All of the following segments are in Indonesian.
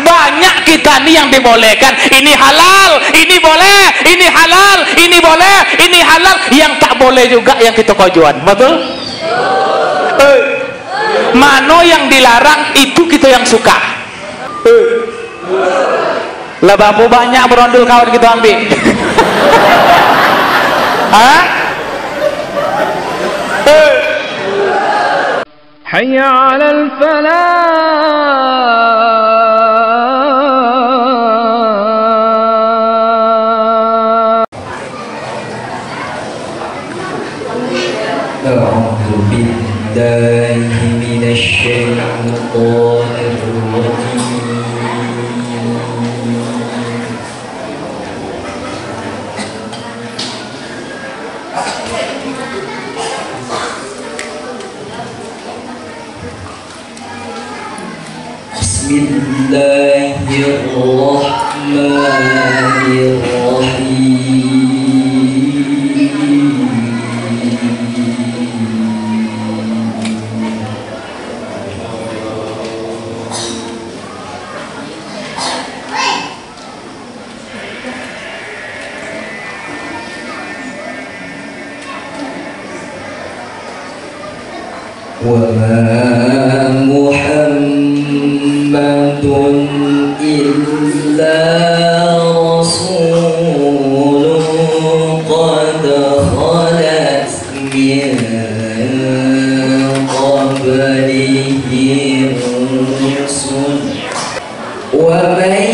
banyak kita nih yang dibolehkan, ini halal, ini boleh, ini halal, ini boleh, ini halal, yang tak boleh juga yang kita kojuan, betul? Mano yang dilarang itu kita yang suka. Lah bapu banyak berondol kawan kita ambil. Hah? Hayya 'alal falah. A'udzu billahi minasy syaithanir rajim. Bismillahirrahmanirrahim. Wa ma Muhammadun illa rasulun qad khalat min qablihi rusul wa man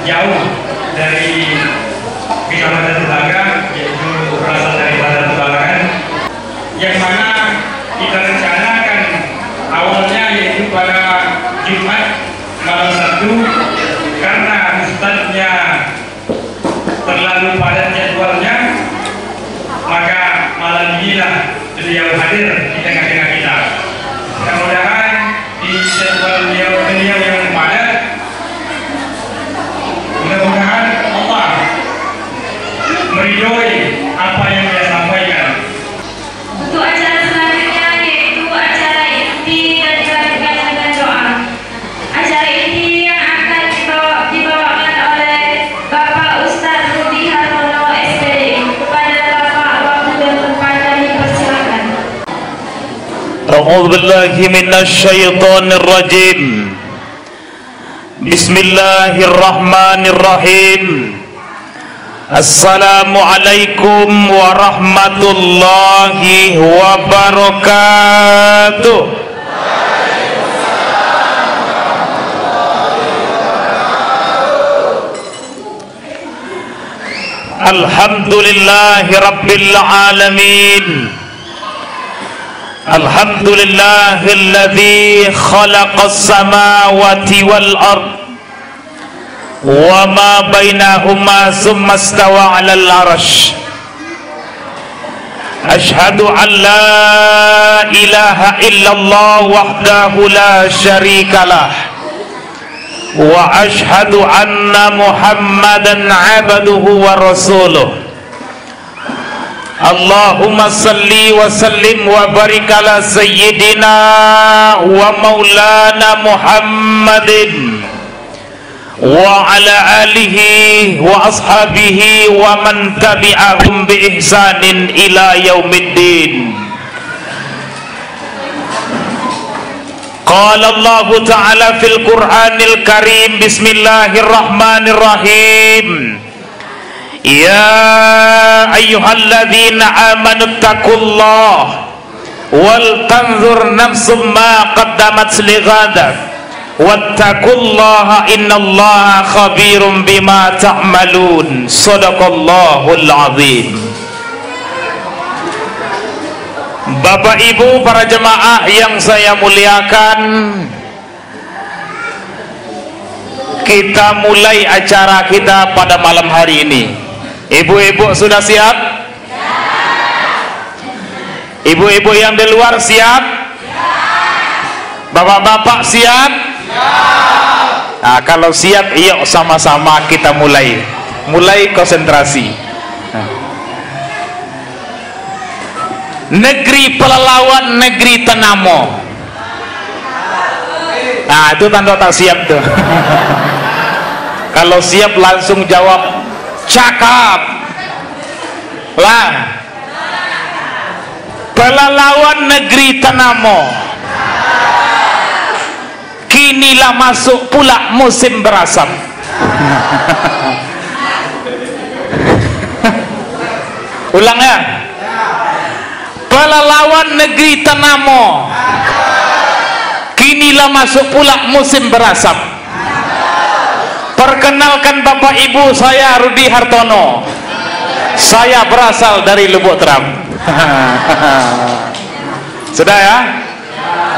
jauh dari kecamatan Tetangga, yaitu berasal dari Badan Tulangan, yang mana kita rencanakan awalnya yaitu pada Jumat malam Sabtu, karena ustadznya terlalu padat jadwalnya, maka malam inilah beliau hadir di tengah-tengah kita. Mudah-mudahan di jadwal beliau yang padat, mudah-mudahan Allah meridhoi apa yang dia sampaikan. Untuk acara selanjutnya yaitu acara inti dan dilanjutkan dengan doa. Acara inti yang akan dibawakan oleh Bapak Ustadz Rudi Hartono SPD. Kepada Bapak waktu dan tempat kami persilakan. A'udzu billahi minasyaitonir rajim. Bismillahirrahmanirrahim. Assalamualaikum warahmatullahi wabarakatuh. Alhamdulillahi rabbil alamin. Alhamdulillahilladzi khalaqas samawati wal ard wa ma bainahuma tsumma istawa 'alal 'arsy. Asyhadu an la ilaha illallah wahdahu la syarikalah wa asyhadu anna Muhammadan 'abduhu wa rasuluh. Allahumma salli wa sallim wa barik ala sayyidina wa maulana Muhammadin wa ala alihi wa ashabihi wa man tabi'ahum bi ihsanin ila yaumiddin. Qala Allah Ta'ala fil Qur'anil Karim, bismillahirrahmanirrahim. Ya ayyuhalladzina amanu taqullaha wal tanzur nafsum ma qaddamat lighadan wattaqullaha innallaha khabirum bima ta'malun. Shadaqallahul azim. Bapak Ibu para jemaah yang saya muliakan, kita mulai acara kita pada malam hari ini. Ibu-ibu sudah siap? Ibu-ibu yang di luar siap? Bapak-bapak siap? Nah, kalau siap, yuk sama-sama kita mulai konsentrasi. Negeri Pelalawan, negeri Tenamo. Nah, itu tanda tak siap tuh. Kalau siap langsung jawab, cakap lah. Pelalawan, negeri Tenamo. Kinilah masuk pula musim berasap. Ulang ya. Pelalawan, negeri Tenamo. Kinilah masuk pula musim berasap. Perkenalkan Bapak Ibu, saya Rudi Hartono. Saya berasal dari Lubuk Teram. Sudah ya?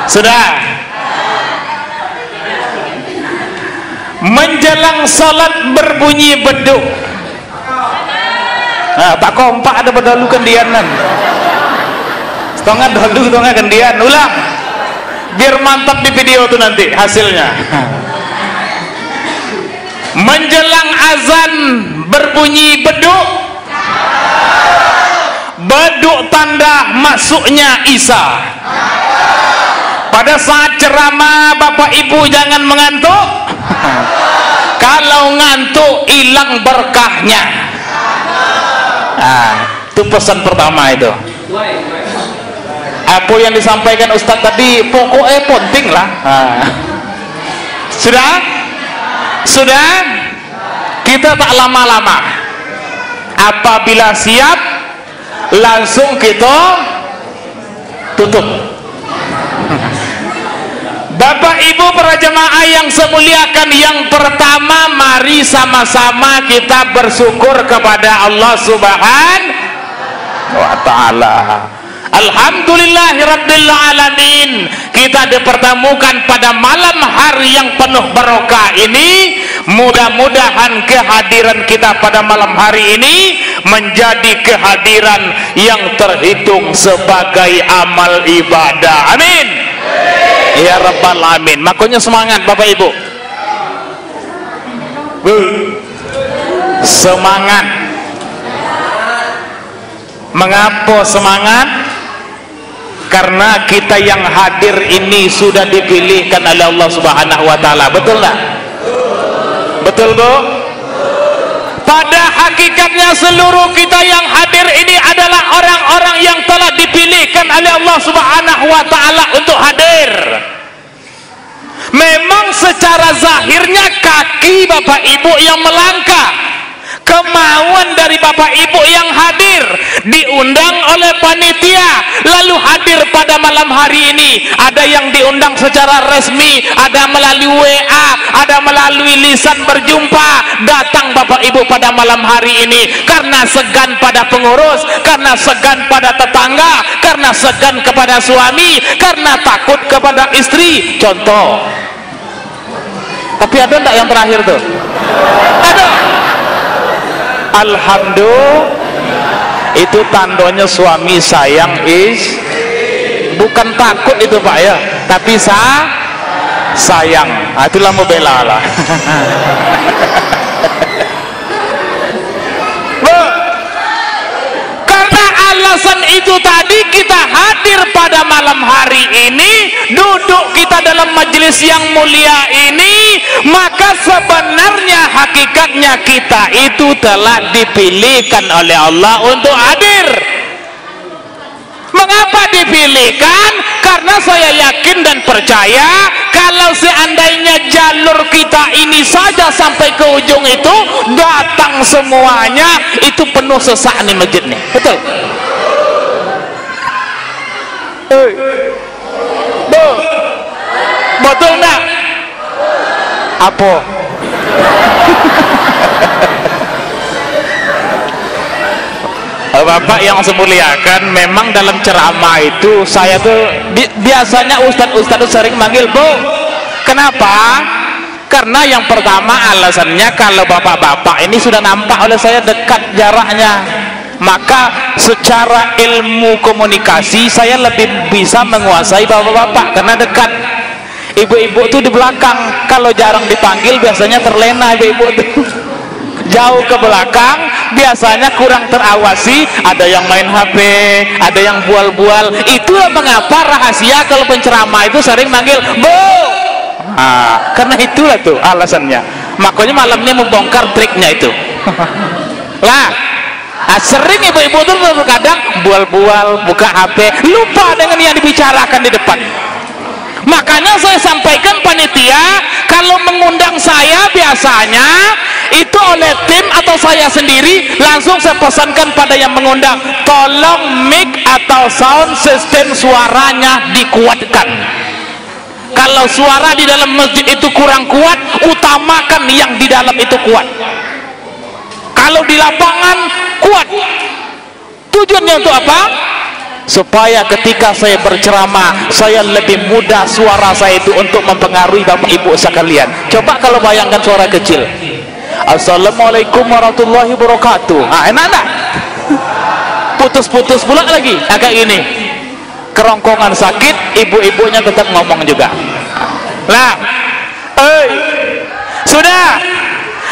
Sudah. Menjelang salat berbunyi beduk. Nah, tak kompak ada bedalu kendianan. Setengah dahulu, setengah kendian. Ulang. Biar mantap di video tuh nanti hasilnya. Menjelang azan berbunyi beduk. Beduk tanda masuknya Isa. Pada saat ceramah Bapak Ibu jangan mengantuk. Kalau ngantuk hilang berkahnya. Nah, itu pesan pertama itu. Apa yang disampaikan Ustadz tadi pokoknya penting lah. Sudah? Sudah? Kita tak lama-lama. Apabila siap, langsung kita tutup. Bapak Ibu para jemaah yang saya muliakan, yang pertama mari sama-sama kita bersyukur kepada Allah Subhanahu wa Ta'ala. Alhamdulillahirabbil alamin, kita dipertemukan pada malam hari yang penuh barokah ini. Mudah-mudahan kehadiran kita pada malam hari ini menjadi kehadiran yang terhitung sebagai amal ibadah. Amin ya rabbal alamin. Makanya semangat Bapak Ibu, semangat. Mengapa semangat? Karena kita yang hadir ini sudah dipilihkan oleh Allah Subhanahu wa Ta'ala. Betul nggak? Betul Bu? Pada hakikatnya seluruh kita yang hadir ini adalah orang-orang yang telah dipilihkan oleh Allah Subhanahu wa Ta'ala untuk hadir. Memang secara zahirnya kaki Bapak Ibu yang melangkah, kemauan dari Bapak Ibu yang hadir, diundang oleh panitia, lalu hadir pada malam hari ini. Ada yang diundang secara resmi, ada melalui WA, ada melalui lisan berjumpa. Datang Bapak Ibu pada malam hari ini karena segan pada pengurus, karena segan pada tetangga, karena segan kepada suami, karena takut kepada istri. Contoh. Tapi ada enggak yang terakhir tuh? Ada. Alhamdulillah, itu tandanya suami sayang bukan takut itu Pak ya, tapi sayang. Nah, itulah membela lah. Karena alasan itu tadi kita hadir pada malam hari ini, duduk kita dalam majelis yang mulia ini, maka sebenarnya hakikatnya kita itu telah dipilihkan oleh Allah untuk hadir. Mengapa dipilihkan? Karena saya yakin dan percaya kalau seandainya jalur kita ini saja sampai ke ujung itu datang semuanya, itu penuh sesak nih masjid nih. Betul? Betul enggak? Apa? Bapak yang semuliakan, memang dalam ceramah itu saya tuh biasanya ustadz sering manggil Bu. Kenapa? Karena yang pertama alasannya kalau bapak-bapak ini sudah nampak oleh saya dekat jaraknya, maka secara ilmu komunikasi saya lebih bisa menguasai bapak-bapak karena dekat. Ibu-ibu tuh di belakang, kalau jarang dipanggil biasanya terlena ibu-ibu tuh. Jauh ke belakang biasanya kurang terawasi, ada yang main HP, ada yang bual-bual. Itulah mengapa rahasia kalau penceramah itu sering manggil Bu. Karena itulah tuh alasannya. Makanya malamnya membongkar triknya itu. Lah, sering ibu-ibu tuh kadang bual-bual, buka HP, lupa dengan yang dibicarakan di depan. Makanya saya sampaikan panitia kalau mengundang saya biasanya itu oleh tim atau saya sendiri, langsung saya pesankan pada yang mengundang, tolong mic atau sound system suaranya dikuatkan. Kalau suara di dalam masjid itu kurang kuat, utamakan yang di dalam itu kuat. Kalau di lapangan kuat. Tujuannya untuk apa? Supaya ketika saya berceramah, saya lebih mudah suara saya itu untuk mempengaruhi Bapak Ibu sekalian. Coba kalau bayangkan suara kecil, Assalamualaikum warahmatullahi wabarakatuh. Enak tak? Putus-putus pula lagi. Kayak gini, kerongkongan sakit, ibu-ibunya tetap ngomong juga. Lah, sudah.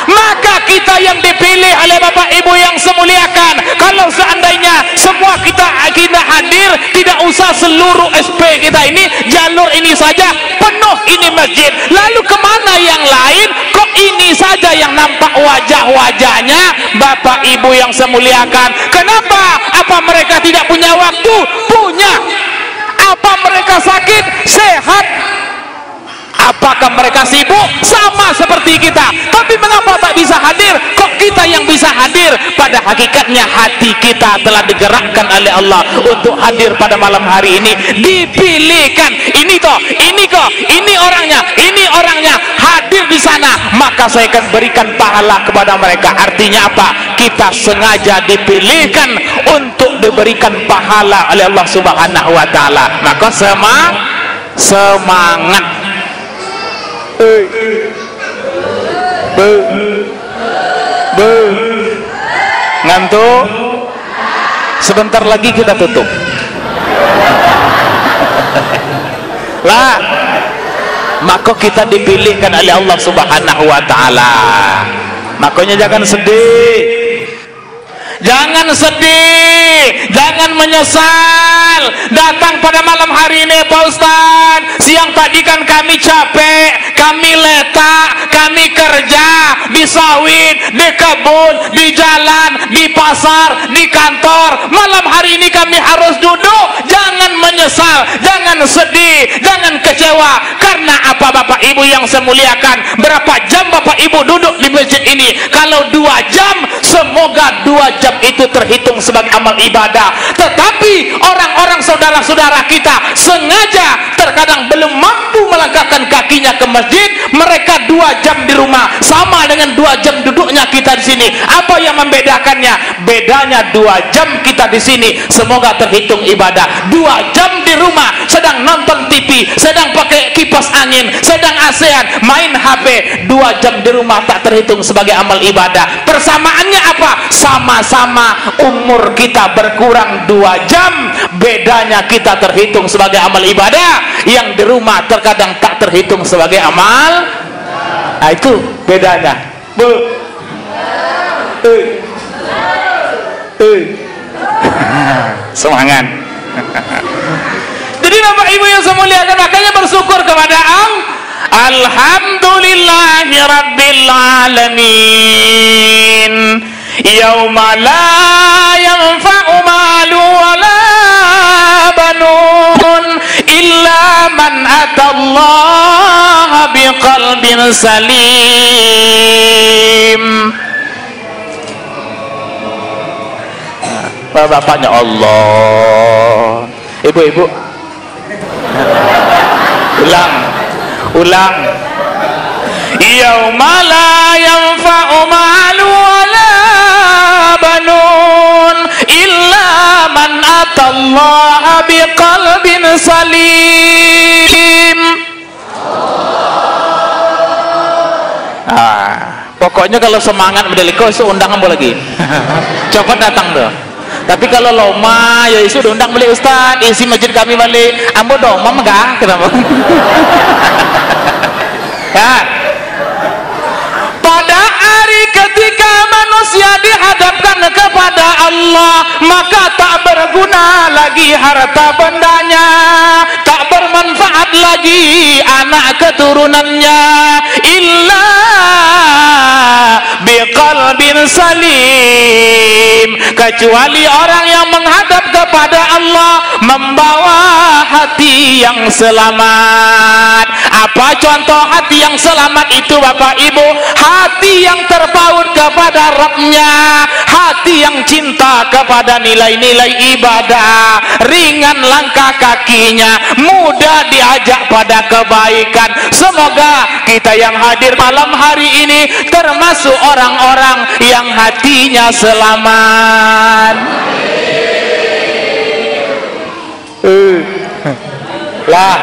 Maka kita yang dipilih oleh Bapak Ibu yang semuliakan, kalau seandainya semua kita hadir, tidak usah seluruh SP kita ini, jalur ini saja penuh ini masjid, lalu kemana yang lain? Kok ini saja yang nampak wajah-wajahnya? Bapak Ibu yang semuliakan, kenapa? Apa mereka tidak punya waktu? Punya. Apa mereka sakit? Sehat. Apakah mereka sibuk? Sama seperti kita. Tapi mengapa tak bisa hadir? Kok kita yang bisa hadir? Pada hakikatnya hati kita telah digerakkan oleh Allah untuk hadir pada malam hari ini. Dipilihkan. Ini orangnya hadir di sana. Maka saya akan berikan pahala kepada mereka. Artinya apa? Kita sengaja dipilihkan untuk diberikan pahala oleh Allah Subhanahu wa Ta'ala. Maka semangat. Ngantuk. Sebentar lagi kita tutup. Lah, maka kita dipilihkan oleh Allah Subhanahu wa Ta'ala. Makanya jangan sedih. Jangan sedih, jangan menyesal datang pada malam hari ini Pak Ustadz. Siang tadi kan kami capek, kami letak, kami kerja, di di sawit, di kebun, di jalan, di pasar, di kantor. Malam hari ini kami harus duduk. Jangan menyesal, jangan sedih, jangan kecewa. Karena apa Bapak Ibu yang saya muliakan? Berapa jam Bapak Ibu duduk di masjid ini? Kalau 2 jam, semoga 2 jam itu terhitung sebagai amal ibadah. Tetapi orang-orang saudara-saudara kita sengaja terkadang belum mampu melangkahkan kakinya ke masjid. Mereka 2 jam di rumah, sama dengan 2 jam duduknya kita di sini. Apa yang membedakannya? Bedanya 2 jam kita di sini, semoga terhitung ibadah. 2 jam di rumah, sedang nonton TV, sedang pakai kipas angin, sedang ASEAN, main HP. 2 jam di rumah tak terhitung sebagai amal ibadah. Persamaannya apa? Sama-sama umur kita berkurang 2 jam. Bedanya kita terhitung sebagai amal ibadah, yang di rumah terkadang tak terhitung sebagai amal. Nah, itu bedanya. Semangat. Jadi Bapak Ibu yang saya muliakan, makanya bersyukur kepada Allah. Alhamdulillahi Rabbil Alamin. Yauma la yanfa'u malu wa la banun illa man atallaha biqalbin salim. Bapaknya Allah, ibu-ibu ulang yauma la yanfa'u malu wala banun illa man atallaha biqalbin salim. Pokoknya kalau semangat mendeliko itu undang ambo lagi. Cepat datang tuh. Tapi kalau loma ya isu undang beli Ustaz, isi masjid kami balik. Ambo dong, mama enggak? Kenapa? Ya. Pada hari ketika manusia dihadapkan kepada Allah, maka tak berguna lagi harta bendanya, tak bermanfaat lagi anak keturunannya, illa biqalbin salim, kecuali orang yang menghadap kepada Allah membawa hati yang selamat. Apa contoh hati yang selamat itu Bapak Ibu? Hati yang terpaut kepada Rabb-Nya, hati yang cinta kepada nilai-nilai ibadah, ringan langkah kakinya, mudah diajak pada kebaikan. Semoga kita yang hadir malam hari ini termasuk orang-orang yang hatinya selamat. Lah,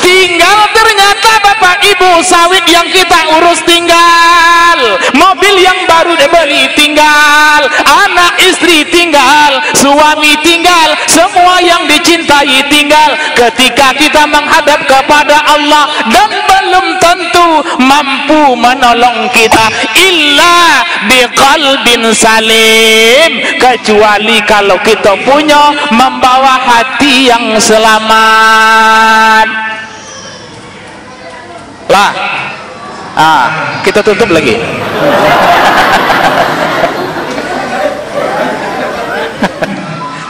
tinggal ternyata Bapak Ibu sawit yang kita urus tinggal, mobil yang baru dibeli tinggal, anak istri tinggal, suami tinggal, semua yang dicintai tinggal. Ketika kita menghadap kepada Allah dan belum tentu mampu menolong kita, illa biqalbin salim, kecuali kalau kita punya membawa hati yang selamat. Lah, kita tutup lagi.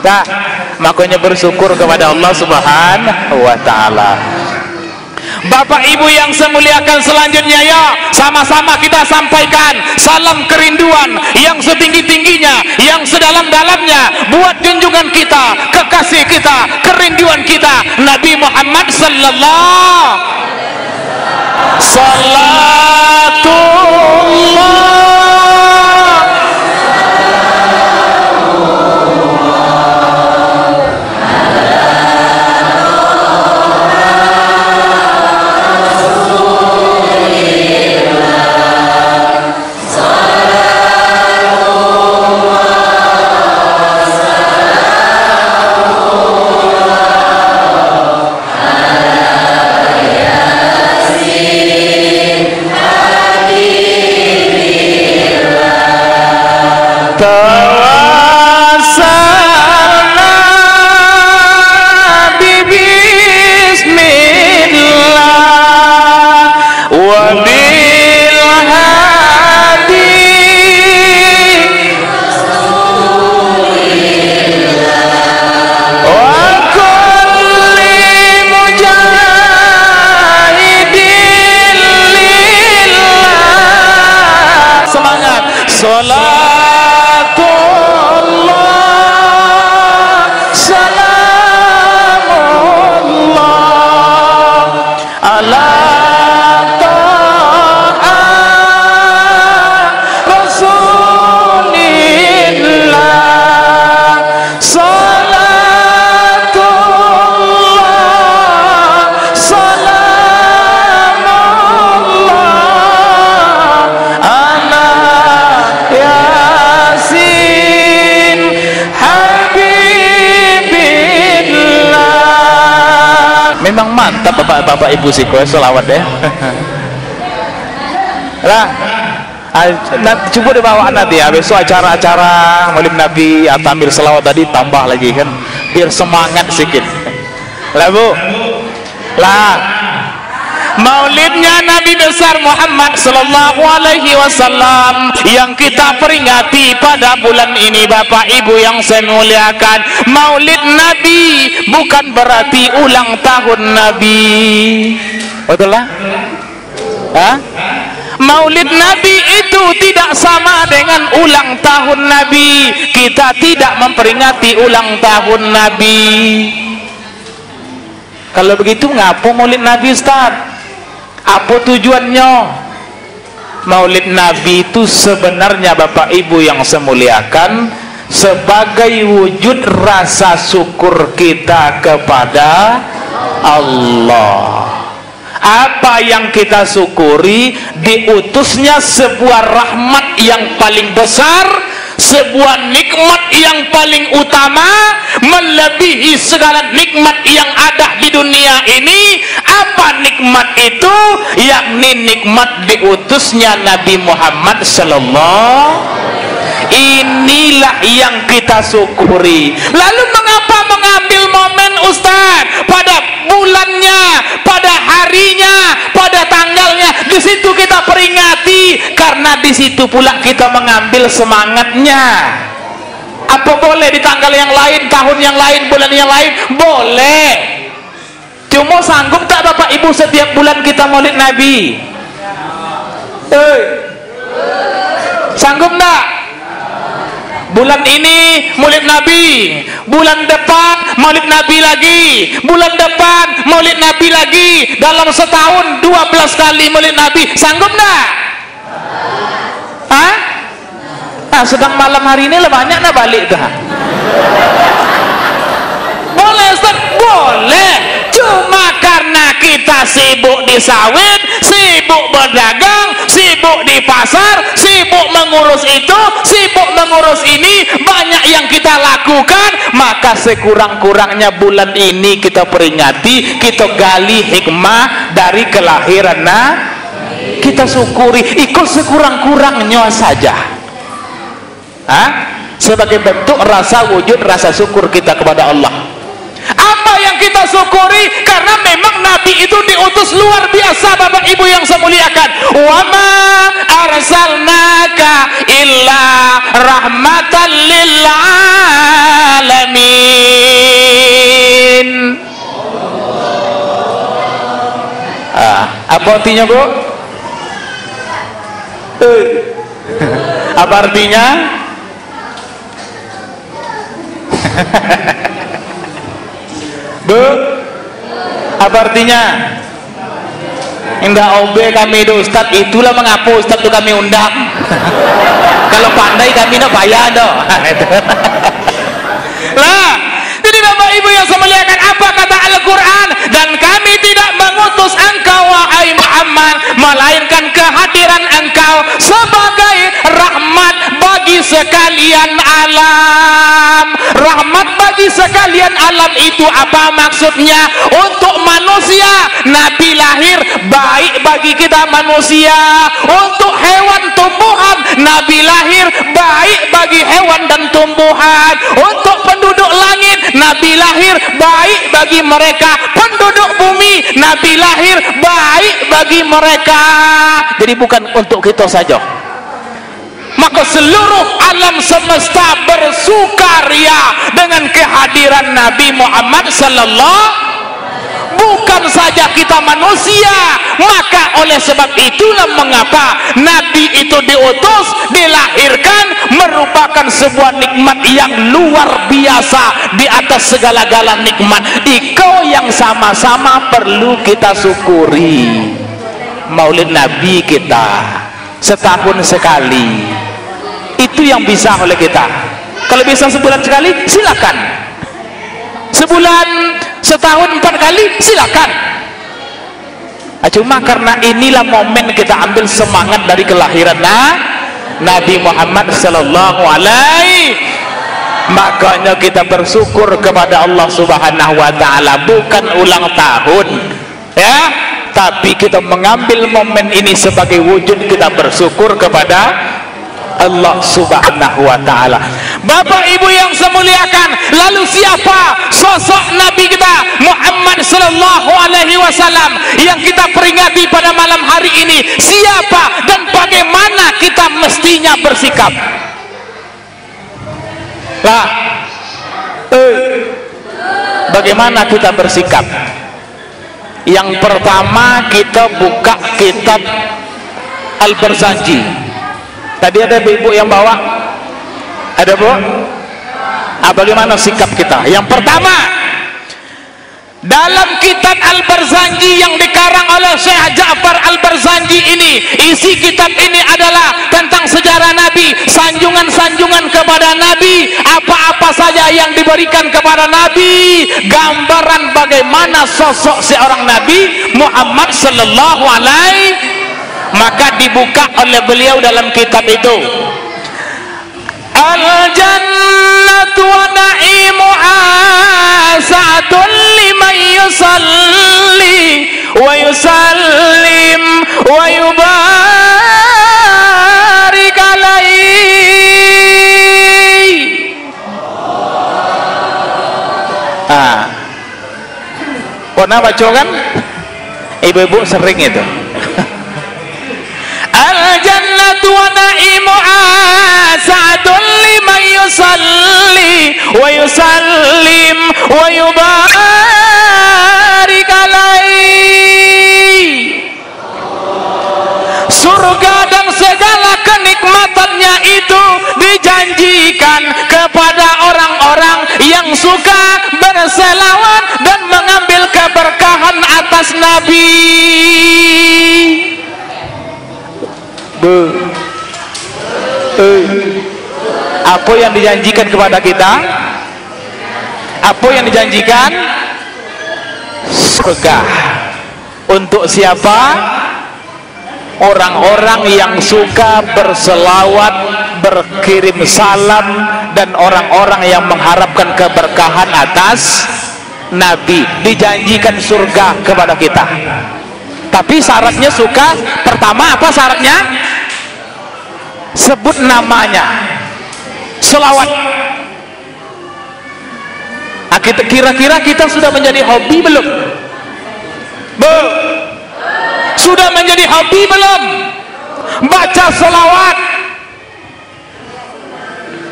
Nah, makanya bersyukur kepada Allah Subhanahu wa Ta'ala. Bapak Ibu yang saya muliakan, selanjutnya ya, sama-sama kita sampaikan salam kerinduan yang setinggi-tingginya, yang sedalam-dalamnya buat junjungan kita, kekasih kita, kerinduan kita, Nabi Muhammad sallallahu salatullah memang mantap bapak-bapak ibu siko selawat ya. Lah, coba dibawa nanti ya besok acara-acara Maulid Nabi atau ambil selawat tadi tambah lagi kan, biar semangat sedikit. Lah bu, lah Maulidnya Nabi besar Muhammad Sallallahu Alaihi Wasallam yang kita peringati pada bulan ini, Bapak Ibu yang saya muliakan. Maulid Nabi bukan berarti ulang tahun Nabi, betul lah? Hah? Maulid Nabi itu tidak sama dengan ulang tahun Nabi. Kita tidak memperingati ulang tahun Nabi. Kalau begitu ngapa Maulid Nabi, Ustaz? Apa tujuannya? Maulid Nabi itu sebenarnya Bapak Ibu yang saya muliakan sebagai wujud rasa syukur kita kepada Allah. Apa yang kita syukuri? Diutusnya sebuah rahmat yang paling besar, sebuah nikmat yang paling utama, melebihi segala nikmat yang ada di dunia ini. Apa nikmat itu? Yakni nikmat diutusnya Nabi Muhammad sallallahu. Inilah yang kita syukuri. Lalu mengapa mengambil momen, Ustaz, pada bulannya, pada harinya, pada tanggalnya? Di situ kita peringati, karena di situ pula kita mengambil semangatnya. Apa boleh di tanggal yang lain, tahun yang lain, bulan yang lain? Boleh. Cuma sanggup tak Bapak Ibu setiap bulan kita Maulid Nabi? Sanggup tak? Bulan ini Maulid Nabi, bulan depan Maulid Nabi lagi, bulan depan Maulid Nabi lagi, dalam setahun 12 kali Maulid Nabi. Sanggup tak? Hah? Nah, sedang malam hari ini lah banyak nak balik dah. Boleh Ustaz? Boleh. Cuma karena kita sibuk di sawit, sibuk berdagang, sibuk di pasar, sibuk mengurus itu, sibuk mengurus ini, banyak yang kita lakukan, maka sekurang-kurangnya bulan ini kita peringati, kita gali hikmah dari kelahiran kita syukuri, ikut sekurang-kurangnya saja. Hah? Sebagai bentuk rasa wujud rasa syukur kita kepada Allah. Apa yang kita syukuri? Karena memang Nabi itu diutus luar biasa, Bapak Ibu yang saya muliakan. Wa ma arsalnaka illa rahmatan lil alamin. Apa artinya, Bu? Apa artinya? Bu, apa artinya? Indah OB kami do Ustaz, itulah mengapa Ustaz itu kami undang. Kalau pandai kami nak bayar do. Lah, jadi Bapak Ibu yang saya muliakan, apa kata Al-Quran? Dan kami tidak mengutus engkau wahai Muhammad, melainkan kehadiran engkau sebagai rahmat bagi sekalian alam. Rahmat bagi sekalian alam itu apa maksudnya? Untuk manusia Nabi lahir baik bagi kita manusia. Untuk hewan tumbuhan Nabi lahir baik bagi hewan dan tumbuhan. Untuk penduduk langit Nabi lahir baik bagi mereka. Penduduk bumi Nabi lahir baik bagi mereka. Jadi bukan untuk kita saja. Maka seluruh alam semesta bersukaria dengan kehadiran Nabi Muhammad sallallahu. Bukan saja kita manusia, maka oleh sebab itulah mengapa Nabi itu diutus, dilahirkan, merupakan sebuah nikmat yang luar biasa di atas segala-gala nikmat. Ikau yang sama-sama perlu kita syukuri. Maulid Nabi kita setahun sekali. Itu yang bisa oleh kita. Kalau bisa sebulan sekali, silakan. Sebulan, setahun 4 kali, silakan. Cuma karena inilah momen kita ambil semangat dari kelahiran Nabi Muhammad sallallahu alaihi. Makanya kita bersyukur kepada Allah Subhanahu wa taala, bukan ulang tahun ya, tapi kita mengambil momen ini sebagai wujud kita bersyukur kepada Allah Subhanahu wa taala. Bapak Ibu yang saya muliakan, lalu siapa sosok Nabi kita Muhammad sallallahu alaihi wasallam yang kita peringati pada malam hari ini? Siapa dan bagaimana kita mestinya bersikap? Lah, bagaimana kita bersikap? Yang pertama, kita buka kitab Al-Barzanji. Tadi ada ibu yang bawa, ada bu? Bagaimana sikap kita? Yang pertama, dalam kitab Al-Barzanji yang dikarang oleh Syekh Ja'far Al-Barzanji ini, isi kitab ini adalah tentang sejarah Nabi, sanjungan-sanjungan kepada Nabi, apa-apa saja yang diberikan kepada Nabi, gambaran bagaimana sosok seorang Nabi Muhammad sallallahu alaihi. Maka dibuka oleh beliau dalam kitab itu, al-jannatu wa na'imuha sa'atun liman yusalli wa yusallim wa yubarik alaihi. Pernah baca kan? Ibu-ibu sering itu. Al-jannatu wa na'imuha sa'atun liman yusalli wa yusallim wa yubarik alaihi. Surga dan segala kenikmatannya itu dijanjikan kepada orang-orang yang suka berselawat dan mengambil keberkahan atas Nabi. Apa yang dijanjikan kepada kita? Apa yang dijanjikan? Surga. Untuk siapa? Orang-orang yang suka berselawat, berkirim salam, dan orang-orang yang mengharapkan keberkahan atas Nabi. Dijanjikan surga kepada kita. Tapi syaratnya suka. Pertama apa syaratnya? Sebut namanya, selawat. Kira-kira kita sudah menjadi hobi belum? Sudah menjadi hobi belum? Baca selawat.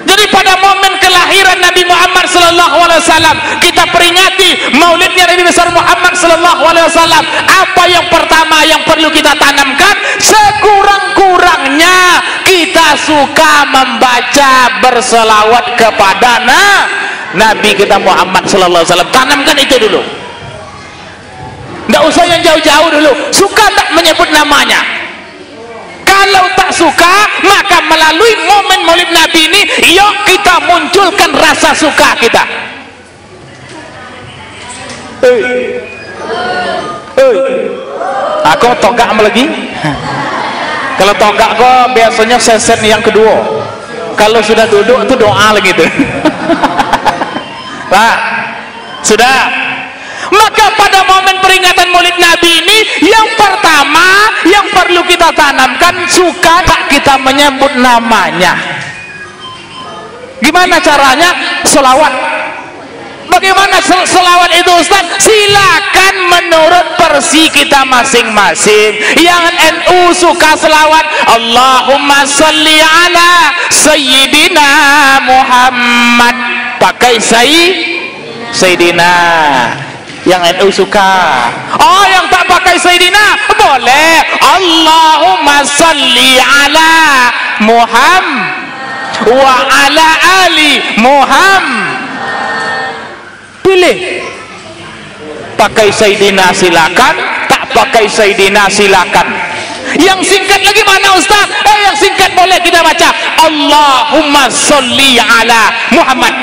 Jadi pada momen kelahiran Nabi Muhammad sallallahu alaihi wasallam, kita peringati maulidnya Nabi besar Muhammad sallallahu alaihi wasallam. Apa yang pertama yang perlu kita tanamkan? Sekurang-kurangnya kita suka membaca berselawat kepada Nabi kita Muhammad sallallahu alaihi wasallam. Tanamkan itu dulu. Nggak usah yang jauh-jauh dulu. Suka tak menyebut namanya? Kalau tak suka, maka melalui momen maulid Nabi ini, yuk kita munculkan rasa suka kita. Aku togak lagi. Kalau togak kok biasanya sesen yang kedua. Kalau sudah duduk itu doa lagi tuh. Pak, sudah. Maka pada momen peringatan maulid Nabi ini, yang pertama yang perlu kita tanamkan, suka tak kita menyebut namanya. Gimana caranya? Selawat. Bagaimana selawat itu Ustaz? Silakan menurut versi kita masing-masing. Yang NU suka selawat, Allahumma sholli ala Sayyidina Muhammad, pakai Sayyidina. Yang NU suka. Oh, yang tak pakai Sayyidina boleh, Allahumma sholli ala Muhammad wa ala ali Muhammad. Pilih. Pakai Sayyidina silakan, tak pakai Sayyidina silakan. Yang singkat lagi mana Ustaz? Yang singkat boleh kita baca Allahumma sholli ala Muhammad.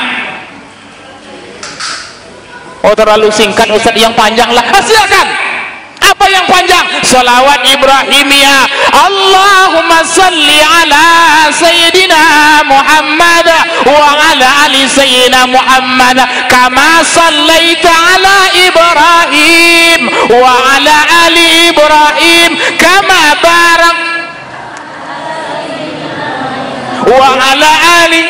Oh, terlalu singkat Ustaz, yang panjang lah. Silakan. Apa yang panjang? salawat Ibrahimiyah. Allahumma salli ala sayyidina Muhammad wa ala ali sayyidina Muhammad kama sallaita ala Ibrahim wa ala ali Ibrahim kama barak wa ala ali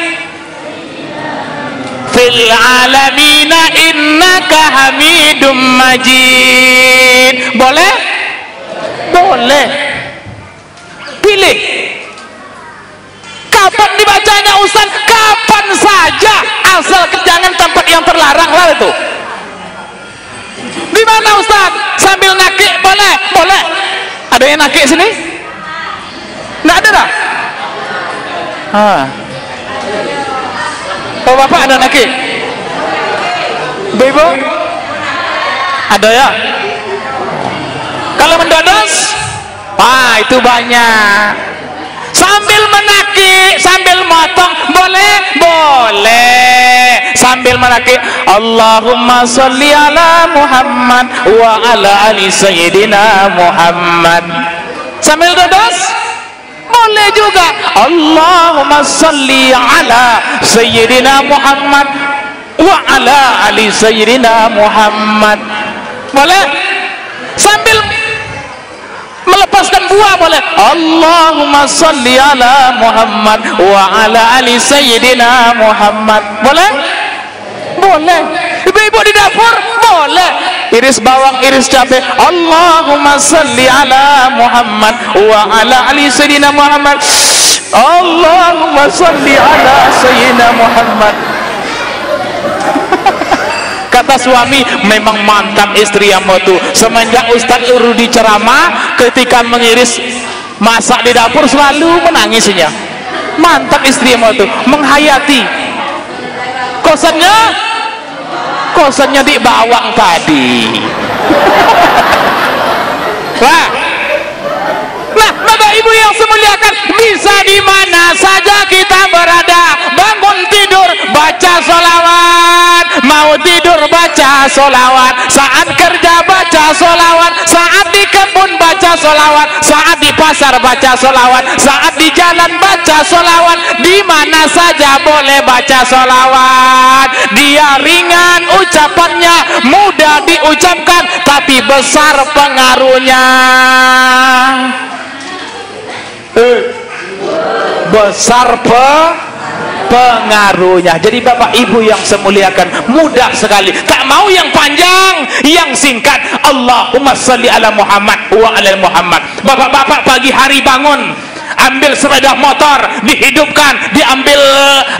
fil alamina innaka hamidum majid. Boleh? Boleh. Pilih. Kapan dibacanya Ustaz? Kapan saja, asal jangan tempat yang terlarang lah itu. Di mana Ustaz? Sambil nakik boleh? Boleh. Ada yang nakik sini? Nggak ada dah? Oh bapak ada nakik? Ibu? Ada ya? Kalau mendodos? Itu banyak. Sambil menakik, sambil motong boleh? Boleh. Sambil menakik Allahumma sholli ala Muhammad wa ala ali sayyidina Muhammad. Sambil dodos? Boleh juga. Allahumma sholli ala sayyidina Muhammad wa ala ali sayyidina Muhammad. Boleh? Sambil melepaskan buah boleh. Allahumma sholli ala Muhammad wa ala ali sayyidina Muhammad. Boleh? Boleh. Ibu-ibu di dapur boleh. Iris bawang, iris cabai. Allahumma sholli ala Muhammad wa ala ali sayyidina Muhammad. Allahumma sholli ala sayyidina Muhammad. Kata suami, memang mantap istri yang itu. Semenjak Ustaz Urudi ceramah, ketika mengiris masak di dapur selalu menangisnya. Mantap istri yang itu, menghayati. Kosannya di bawang tadi. Nah, Bapak Ibu yang semuliakan, bisa di mana saja kita berada. Bangun tidur baca sholawat, mau tidur baca sholawat, saat kerja baca sholawat, saat di kebun baca sholawat, saat di pasar baca sholawat, saat di jalan baca sholawat. Di mana saja boleh baca sholawat. Dia ringan ucapannya, mudah diucapkan, tapi besar pengaruhnya. Besar pengaruhnya. Jadi Bapak Ibu yang saya muliakan, mudah sekali. Tak mau yang panjang, yang singkat. Allahumma sholli ala Muhammad wa ala Muhammad. Bapak-bapak pagi hari bangun, ambil sepeda motor, dihidupkan, diambil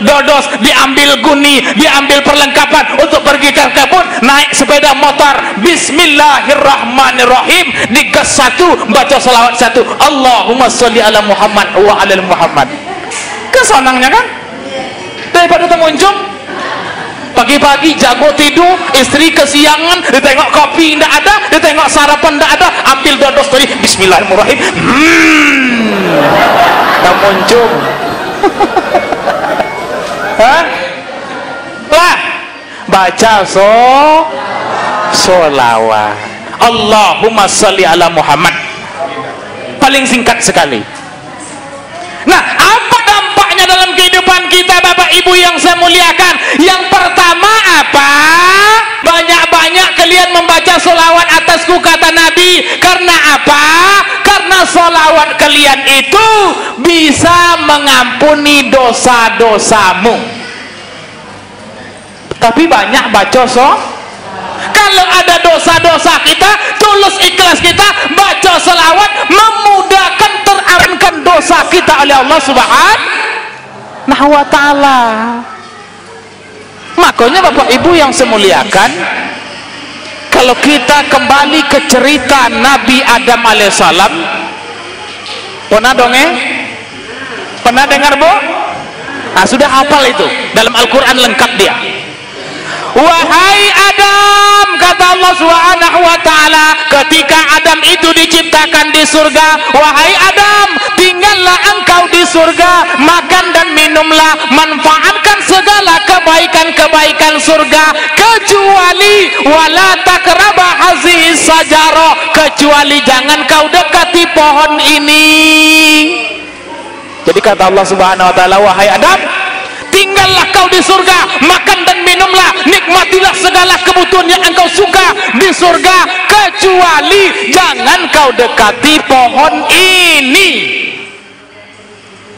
dodos, diambil guni, diambil perlengkapan untuk pergi ke kebun, naik sepeda motor, bismillahirrahmanirrahim, digas satu, baca salawat satu, Allahumma sholli ala Muhammad wa ala Muhammad. Kesenangnya kan? Daripada temuncung pagi-pagi jago tidur, istri kesiangan, ditengok kopi tidak ada, ditengok sarapan tidak ada, ambil dodos tadi, bismillahirrahmanirrahim, tak muncul. Lah, baca sholawat. Allahumma sholli ala Muhammad. Paling singkat sekali. Nah, apa dampaknya dalam kehidupan kita Bapak Ibu yang saya muliakan? Yang pertama apa? Banyak-banyak kalian membaca sholawat atasku, kata Nabi. Karena apa? Karena sholawat kalian itu bisa mengampuni dosa-dosamu. Tapi banyak baca kalau ada dosa-dosa kita, tulus ikhlas kita, baca sholawat, memudahkan terampunkan dosa kita oleh Allah Subhanahu wa ta'ala. Makanya Bapak Ibu yang saya muliakan, kalau kita kembali ke cerita Nabi Adam alaihissalam, pernah dongeng? Pernah dengar Bu? Nah, sudah hafal itu, dalam Al-Quran lengkap dia. Wahai Adam, kata Allah Subhanahu wa ta'ala, ketika Adam itu diciptakan di surga, wahai Adam, tinggallah engkau di surga, makan dan minumlah, manfaatkan segala kebaikan-kebaikan surga kecuali wala takraba hazihi sajaro, kecuali jangan kau dekati pohon ini. Jadi kata Allah Subhanahu wa taala, wahai Adam, tinggallah kau di surga, makan dan minumlah, nikmatilah segala kebutuhan yang engkau suka di surga, kecuali jangan kau dekati pohon ini.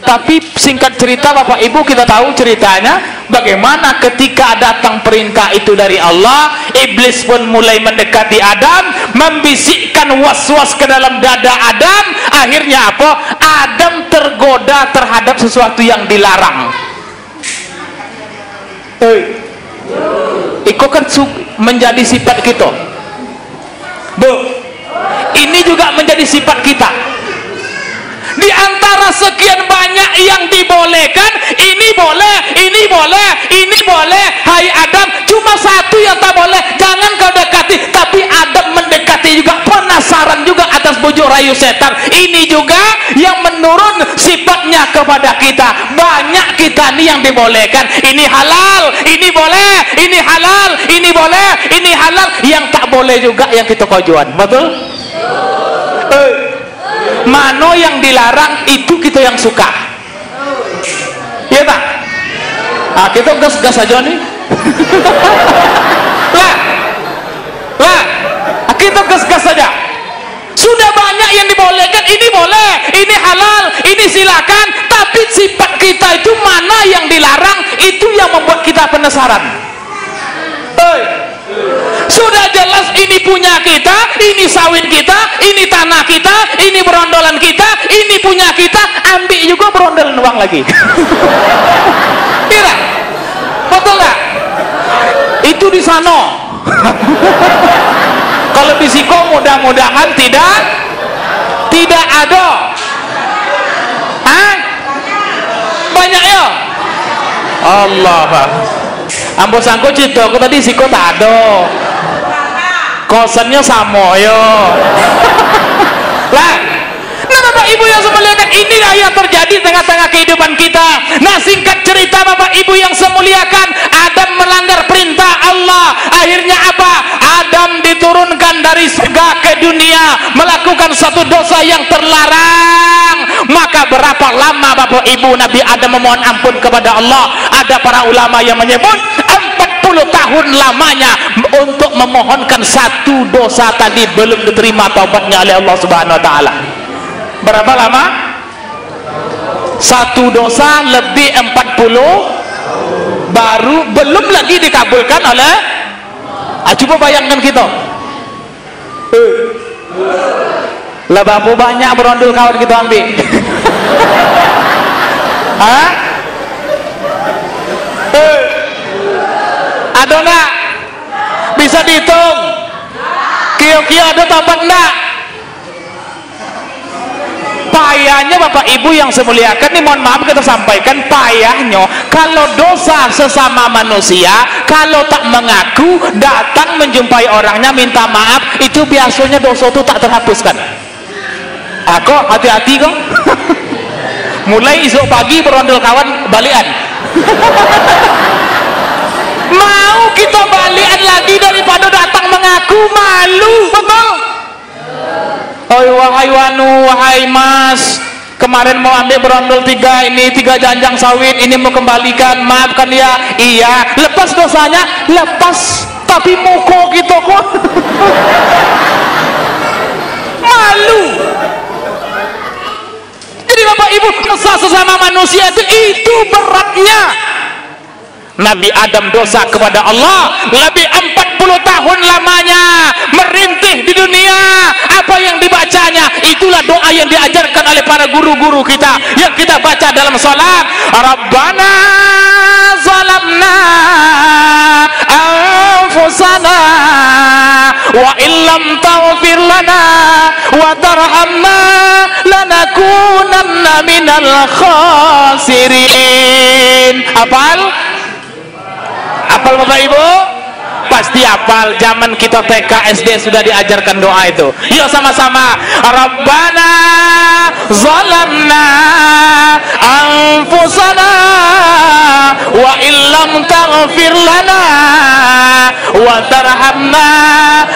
Tapi singkat cerita Bapak Ibu, kita tahu ceritanya bagaimana ketika datang perintah itu dari Allah, iblis pun mulai mendekati Adam, membisikkan was-was ke dalam dada Adam. Akhirnya apa? Adam tergoda terhadap sesuatu yang dilarang. Itu kan menjadi sifat kita, Bu. Ini juga menjadi sifat kita. Di antara sekian banyak yang dibolehkan, ini boleh, ini boleh, ini boleh. Hai Adam, cuma satu yang tak boleh, jangan kau dekati. Tapi Adam mendekati juga, penasaran juga atas bujuk rayu setan. Ini juga yang menurun sifatnya kepada kita. Banyak kita nih yang dibolehkan, ini halal, ini boleh, ini halal, ini boleh, ini halal. Yang tak boleh juga yang kita kojuan, betul? Mano yang dilarang itu kita yang suka, ya tak? Ah, kita gas-gas aja nih. lah, kita gas-gas saja. Sudah banyak yang dibolehkan, ini boleh, ini halal, ini silakan. Tapi sifat kita itu mana yang dilarang, itu yang membuat kita penasaran. Sudah jelas ini punya kita, ini sawit kita, ini tanah kita, ini berondolan kita, ini punya kita, ambil juga berondolan uang lagi. Kira, betul nggak? Itu di sana. Kalau di Siko mudah-mudahan tidak ada. Hah? Banyak ya? Allah. Ambo sangko cito aku tadi Siko tak ada. Kosannya sama yo. Lah, nah Bapak Ibu yang semuliakan, inilah yang terjadi tengah-tengah kehidupan kita. Nah, singkat cerita Bapak Ibu yang semuliakan, Adam melanggar perintah Allah. Akhirnya apa? Adam diturunkan dari surga ke dunia melakukan satu dosa yang terlarang. Maka berapa lama Bapak Ibu Nabi Adam memohon ampun kepada Allah? Ada para ulama yang menyebut 40 tahun lamanya untuk memohonkan satu dosa tadi belum diterima taubatnya oleh Allah Subhanahu wa taala. Berapa lama? Satu dosa lebih 40 baru belum lagi dikabulkan oleh. Coba bayangkan kita. Lah berapa banyak berondol kawan kita ambil? Hah? Ada enggak? Bisa dihitung? Kio-kio ada tampak enggak? Payahnya Bapak Ibu yang semuliakan, ini mohon maaf kita sampaikan, payahnya kalau dosa sesama manusia, kalau tak mengaku, datang menjumpai orangnya minta maaf, itu biasanya dosa itu tak terhapuskan. Kok hati-hati kok. Mulai esok pagi berondol kawan balian. Mau kita balian lagi daripada datang mengaku, malu, betul? Wahai Wanu, wahai Mas, kemarin mau ambil berondol 3 janjang sawit, ini mau kembalikan, maafkan ya. Iya, lepas dosanya, lepas, tapi muka kita kok malu. Jadi Bapak Ibu, dosa sesama manusia itu beratnya. Nabi Adam dosa kepada Allah lebih 40 tahun lamanya, merintih di dunia. Apa yang dibacanya itulah doa yang diajarkan oleh para guru-guru kita yang kita baca dalam salat. Rabbana zalamna anfusana wa illam taghfir lana wa tarhamna lanakunanna minal khasirin. Apal Bapak Ibu? Pasti apal. Zaman kita TK SD sudah diajarkan doa itu. Yuk sama-sama. Rabbana zalamna anfusana wa illam taghfir lana wa tarhamna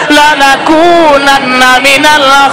lanakunanna minal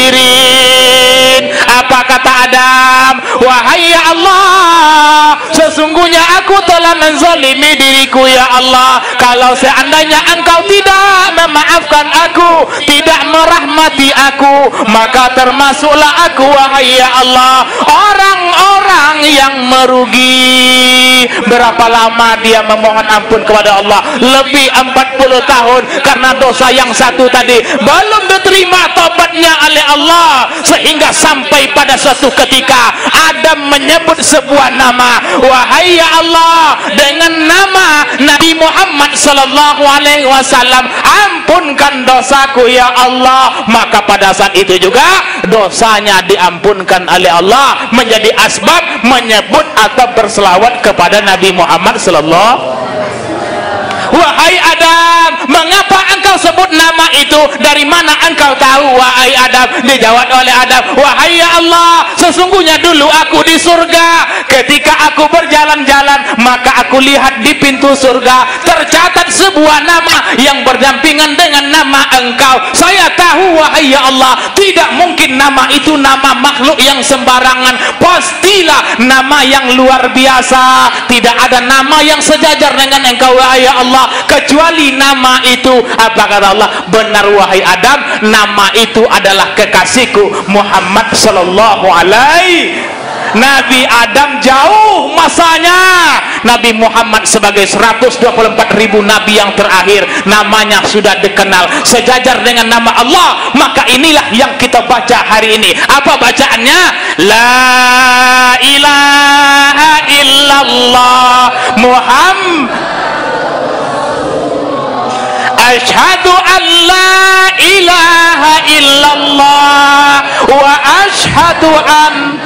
khasirin. Apa kata Adam? Wahai ya Allah, sesungguhnya aku telah menzalimi diriku ya Allah. Kalau seandainya engkau tidak memaafkan aku, tidak merahmati aku, maka termasuklah aku wahai ya Allah orang-orang yang merugi. Berapa lama dia memohon ampun kepada Allah? Lebih 40 tahun karena dosa yang satu tadi belum diterima tobatnya oleh Allah, sehingga sampai pada suatu ketika Adam menyebut sebuah nama, wahai ya Allah, dengan nama Nabi Muhammad sallallahu alaihi wasallam, ampunkan dosaku ya Allah. Maka pada saat itu juga dosanya diampunkan oleh Allah, menjadi asbab menyebut atau berselawat kepada Nabi Muhammad sallallahu. Wahai Adam, mengapa engkau sebut nama itu? Dari mana engkau tahu wahai Adam? Dijawab oleh Adam, wahai ya Allah, sesungguhnya dulu aku di surga. Ketika aku berjalan-jalan, maka aku lihat di pintu surga tercatat sebuah nama yang berdampingan dengan nama engkau. Saya tahu wahai ya Allah, tidak mungkin nama itu nama makhluk yang sembarangan. Pastilah nama yang luar biasa. Tidak ada nama yang sejajar dengan engkau wahai ya Allah, kecuali nama itu. Apa kata Allah? Benar wahai Adam, nama itu adalah kekasihku Muhammad sallallahu alaihi. Nabi Adam jauh masanya, Nabi Muhammad sebagai 124.000 nabi yang terakhir, namanya sudah dikenal sejajar dengan nama Allah. Maka inilah yang kita baca hari ini. Apa bacaannya? La ilaha illallah Muhammad, asyhadu an la ilaha illallah wa asyhadu an.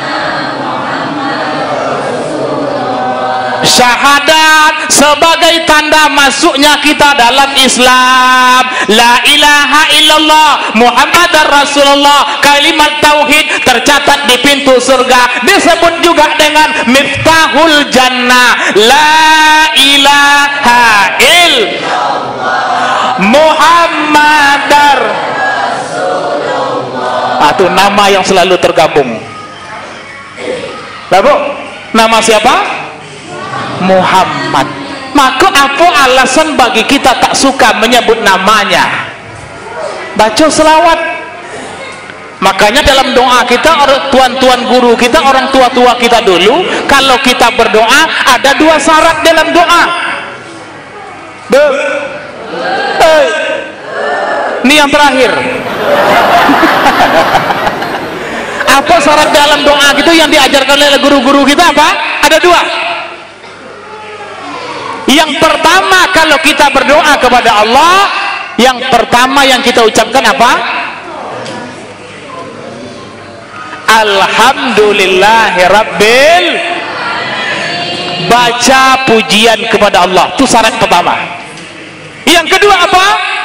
Syahadat sebagai tanda masuknya kita dalam Islam. La ilaha illallah Muhammadar Rasulullah, kalimat tauhid tercatat di pintu surga. Disebut juga dengan miftahul jannah. La ilaha illallah Muhammadar Rasulullah. Itu nama yang selalu tergabung. Lalu nama siapa? Muhammad. Maka apa alasan bagi kita tak suka menyebut namanya? Baca selawat. Makanya dalam doa kita, tuan-tuan guru kita, orang tua-tua kita dulu, kalau kita berdoa ada 2 syarat dalam doa. Ini yang terakhir. Apa syarat dalam doa gitu yang diajarkan oleh guru-guru kita? Apa? Ada 2. Yang pertama, kalau kita berdoa kepada Allah, yang pertama yang kita ucapkan apa? Alhamdulillahirabbil. Baca pujian kepada Allah, itu syarat pertama. Yang kedua apa?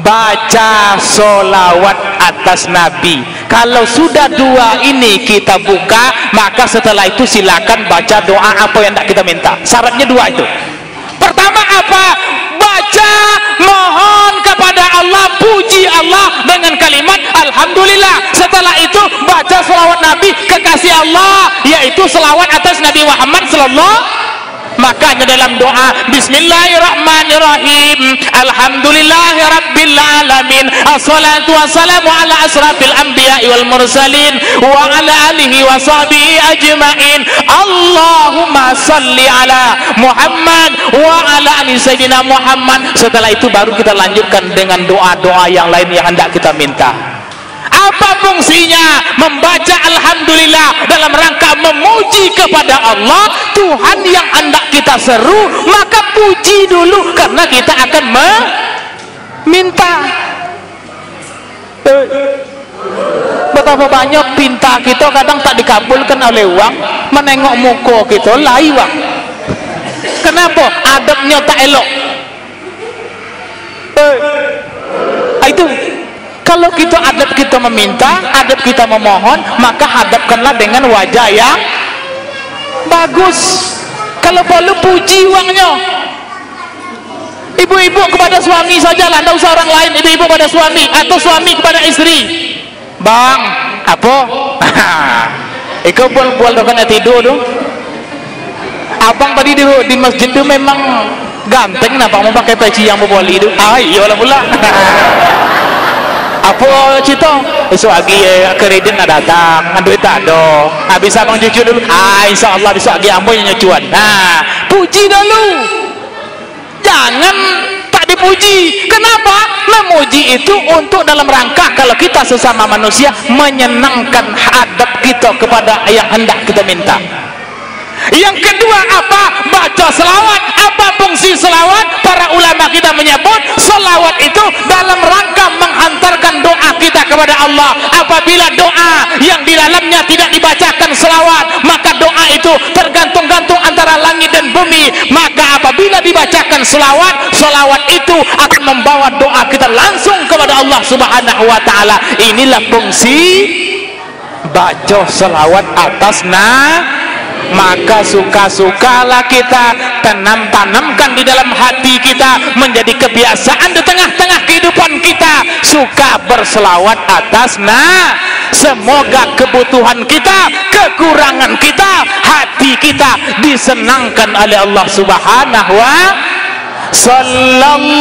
Baca solawat atas Nabi. Kalau sudah 2 ini kita buka, maka setelah itu silakan baca doa apa yang tak kita minta. Syaratnya 2 itu. Pertama apa? Baca, mohon kepada Allah, puji Allah dengan kalimat alhamdulillah. Setelah itu baca selawat Nabi, kekasih Allah, yaitu selawat atas Nabi Muhammad sallallahu. Makanya dalam doa bismillahirrahmanirrahim, alhamdulillahirabbil alamin, assalatu wassalamu ala asrafil anbiya'i wal mursalin wa ala alihi wa sahbihi ajma'in, Allahumma salli ala Muhammad wa ala ali sayyidina Muhammad. Setelah itu baru kita lanjutkan dengan doa-doa yang lain yang hendak kita minta. Apa fungsinya membaca alhamdulillah? Dalam rangka memuji kepada Allah, Tuhan yang hendak kita seru, maka puji dulu karena kita akan meminta. Betapa banyak pinta kita kadang tak dikabulkan oleh uang, menengok muka kita lai uang. Kenapa? Adabnya tak elok. Itu kalau kita adab kita meminta, adab kita memohon, maka hadapkanlah dengan wajah yang bagus. kalau perlu puji uangnya. Ibu-ibu kepada suami sajalah, tidak usah orang lain. Ibu-ibu pada suami atau suami kepada istri. Bang, apa? Iko bual dokan tidur tu. Abang tadi di masjid tu memang ganteng, nampak mau pakai peci yang berboli tu. Iyalah pula. Apa cerita? Esok lagi kredit nak datang, duit tak ada. Habis abang cucu dulu. InsyaAllah besok lagi ambo yang nyucuan. Puji dulu. Jangan tak dipuji. Kenapa? Memuji itu untuk dalam rangka kalau kita sesama manusia menyenangkan hadap kita kepada yang hendak kita minta. Yang kedua apa? Baca selawat. Apa fungsi selawat? Para ulama kita menyebut selawat itu dalam rangka menghantarkan doa kita kepada Allah. Apabila doa yang di dalamnya tidak dibacakan selawat, maka doa itu tergantung-gantung antara langit dan bumi. Maka apabila dibacakan selawat, selawat itu akan membawa doa kita langsung kepada Allah Subhanahu wa ta'ala. Inilah fungsi baca selawat atas maka suka-sukalah kita tanamkan di dalam hati kita, menjadi kebiasaan di tengah-tengah kehidupan kita, suka berselawat atas semoga kebutuhan kita, kekurangan kita, hati kita disenangkan oleh Allah Subhanahu wa sallallahu.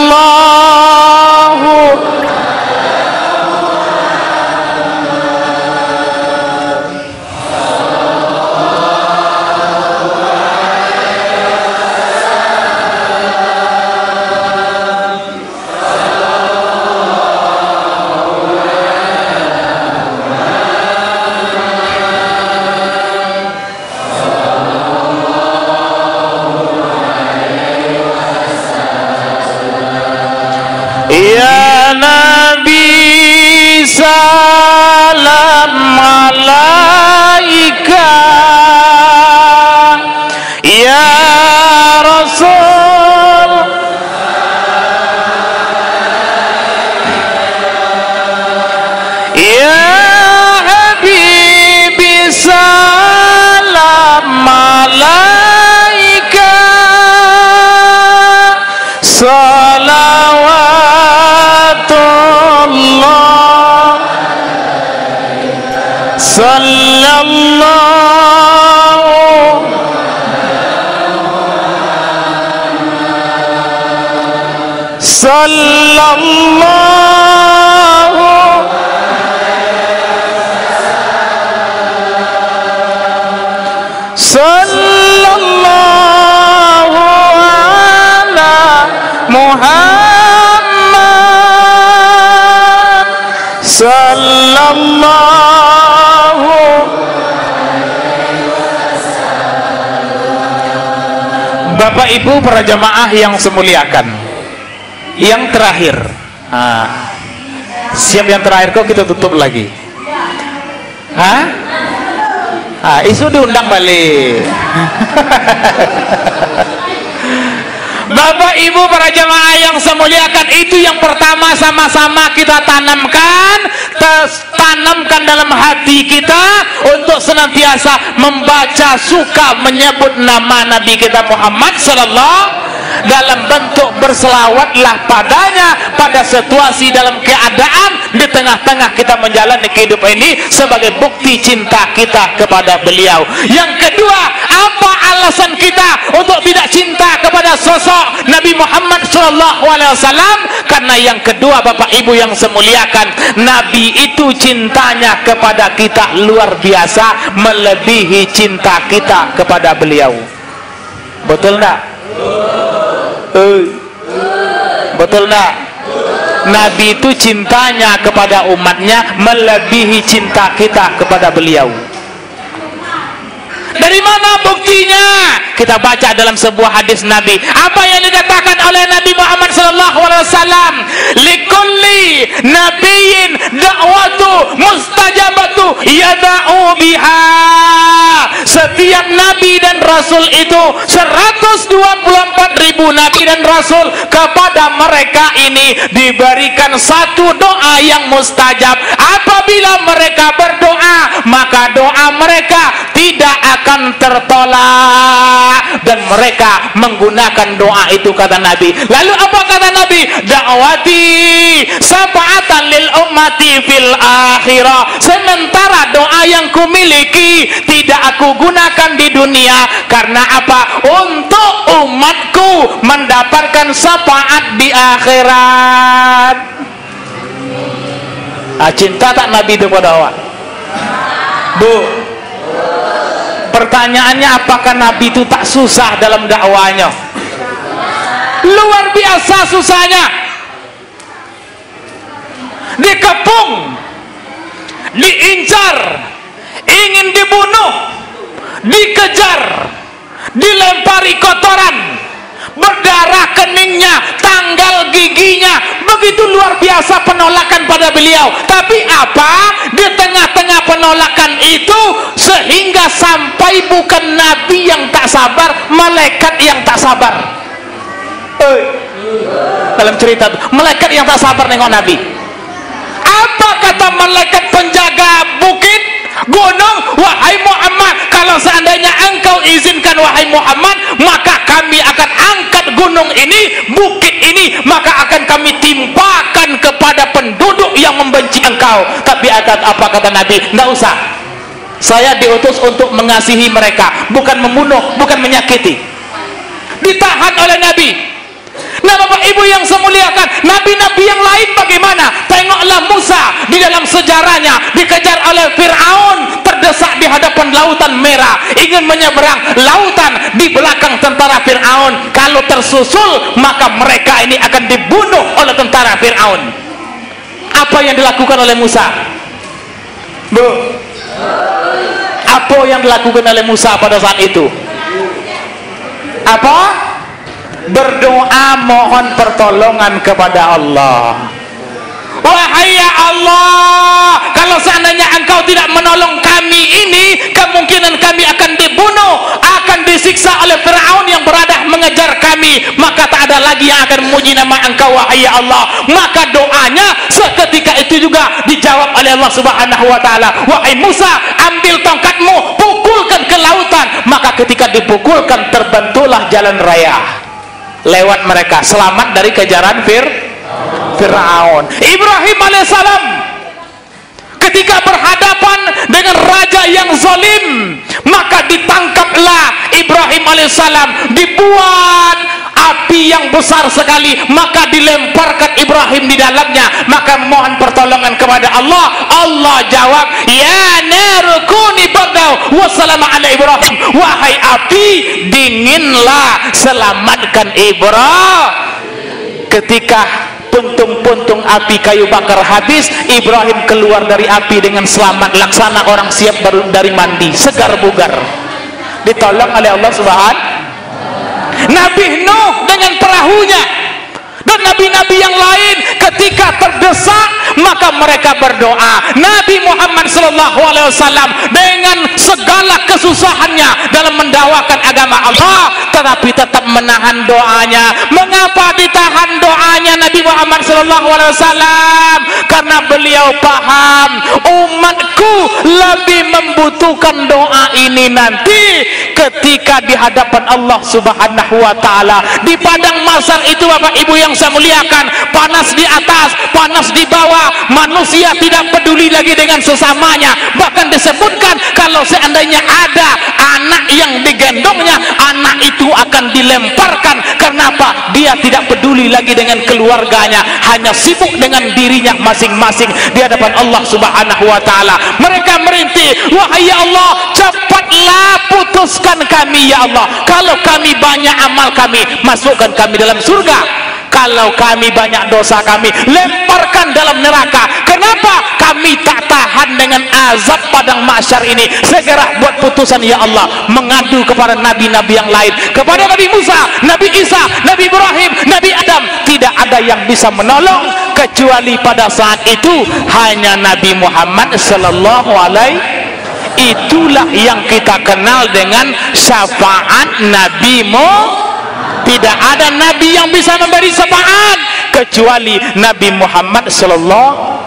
Ya Nabi salam alaika, ya Rasul ya Habibi salam alaika, salawat sallallahu ala Muhammad sallallahu. Bapak Ibu para jamaah yang semuliakan, yang terakhir, siap yang terakhir kok kita tutup lagi? Isu diundang balik. Bapak Ibu para jamaah yang semuliakan, itu yang pertama sama-sama kita tanamkan dalam hati kita untuk senantiasa membaca, suka menyebut nama Nabi kita Muhammad sallallahu dalam bentuk berselawatlah padanya pada situasi dalam keadaan di tengah-tengah kita menjalani kehidupan ini sebagai bukti cinta kita kepada beliau. Yang kedua, apa alasan kita untuk tidak cinta kepada sosok Nabi Muhammad SAW? Karena yang kedua Bapak Ibu yang semuliakan, Nabi itu cintanya kepada kita luar biasa, melebihi cinta kita kepada beliau. Betul enggak? Betul enggak? Nabi itu cintanya kepada umatnya melebihi cinta kita kepada beliau. Dari mana buktinya? Kita baca dalam sebuah hadis Nabi. Apa yang dikatakan oleh Nabi Muhammad SAW? Likulli nabiyyin da'watu mustajabatu yada'u biha. Setiap nabi dan rasul itu 124.000 nabi dan rasul, kepada mereka ini diberikan satu doa yang mustajab. Apabila mereka berdoa, maka doa mereka tidak akan tertolak, dan mereka menggunakan doa itu, kata Nabi. Lalu apa kata Nabi? Da'wati syafa'atan lil ummati fil akhirah. Sementara doa yang kumiliki tidak aku gunakan di dunia. Karena apa? Untuk umatku mendapatkan syafaat di akhirat. Cinta tak Nabi itu pada awak? Bu, pertanyaannya, apakah Nabi itu tak susah dalam dakwanya? Luar biasa susahnya. Dikepung, diincar, ingin dibunuh, dikejar, dilempari kotoran, berdarah keningnya, tanggal giginya. Begitu luar biasa penolakan pada beliau. Tapi apa? Di tengah-tengah penolakan itu, sehingga sampai bukan Nabi yang tak sabar, malaikat yang tak sabar. Dalam cerita, malaikat yang tak sabar nengok Nabi. Apa kata malaikat penjaga bukit, gunung? Wahai Muhammad, kalau seandainya engkau izinkan wahai Muhammad, maka kami akan angkat gunung ini, bukit ini, maka akan kami timpakan kepada penduduk yang membenci engkau. Tapi apa kata Nabi? Tidak usah, saya diutus untuk mengasihi mereka, bukan membunuh, bukan menyakiti. Ditahan oleh Nabi. Nah, Bapak Ibu yang saya muliakan, nabi-nabi yang lain bagaimana? Tengoklah Musa di dalam sejarahnya, dikejar oleh Fir'aun, terdesak di hadapan lautan merah, ingin menyeberang lautan di belakang tentara Fir'aun. Kalau tersusul, maka mereka ini akan dibunuh oleh tentara Fir'aun. Apa yang dilakukan oleh Musa? Bu, apa yang dilakukan oleh Musa pada saat itu? Apa? Berdoa mohon pertolongan kepada Allah. Wahai ya Allah, kalau seandainya engkau tidak menolong kami ini, kemungkinan kami akan dibunuh, akan disiksa oleh Fir'aun yang beradah mengejar kami, maka tak ada lagi yang akan memuji nama engkau wahai ya Allah. Maka doanya seketika itu juga dijawab oleh Allah Subhanahu wa ta'ala. Wahai Musa, ambil tongkatmu, pukulkan ke lautan. Maka ketika dipukulkan, terbentuklah jalan raya lewat mereka, selamat dari kejaran Fir'aun. Ibrahim alaihissalam ketika berhadapan dengan raja yang zalim, maka ditangkaplah Ibrahim alaihissalam, dibuat api yang besar sekali, maka dilemparkan Ibrahim di dalamnya. Maka mohon pertolongan kepada Allah. Allah jawab, ya narukuni bardau wassalamu ala Ibrahim. Wahai api, dinginlah, selamatkan Ibrahim. Ketika puntung-puntung api kayu bakar habis, Ibrahim keluar dari api dengan selamat, laksana orang siap baru dari mandi, segar bugar, ditolong oleh Allah Subhanahu. Nabi Nuh dengan perahunya, dan nabi-nabi yang lain ketika terdesak, maka mereka berdoa. Nabi Muhammad SAW dengan segala kesusahannya dalam mendakwakan agama Allah, tetapi tetap menahan doanya. Mengapa ditahan doanya Nabi Muhammad SAW? Karena beliau paham umatku lebih membutuhkan doa ini nanti ketika di hadapan Allah Subhanahu wa ta'ala. Di padang mahsyar itu Bapak Ibu yang saya muliakan, panas di atas, panas di bawah, manusia tidak peduli lagi dengan sesamanya. Bahkan disebutkan kalau seandainya ada anak yang digendongnya, anak itu akan dilemparkan. Kenapa? Dia tidak peduli lagi dengan keluarganya, hanya sibuk dengan dirinya masing-masing di hadapan Allah Subhanahu wa ta'ala. Mereka merintih, wahai ya Allah, cepatlah putuskan kami ya Allah. Kalau kami banyak amal kami, masukkan kami dalam surga. Kalau kami banyak dosa kami, lemparkan dalam neraka. Kenapa? Kami tak tahan dengan azab padang mahsyar ini. Segera buat putusan ya Allah. Mengadu kepada nabi-nabi yang lain, kepada Nabi Musa, Nabi Isa, Nabi Ibrahim, Nabi Adam. Tidak ada yang bisa menolong kecuali pada saat itu hanya Nabi Muhammad sallallahu alaihi. Itulah yang kita kenal dengan syafaat Nabi Muhammad. Tidak ada nabi yang bisa memberi syafaat kecuali Nabi Muhammad sallallahu.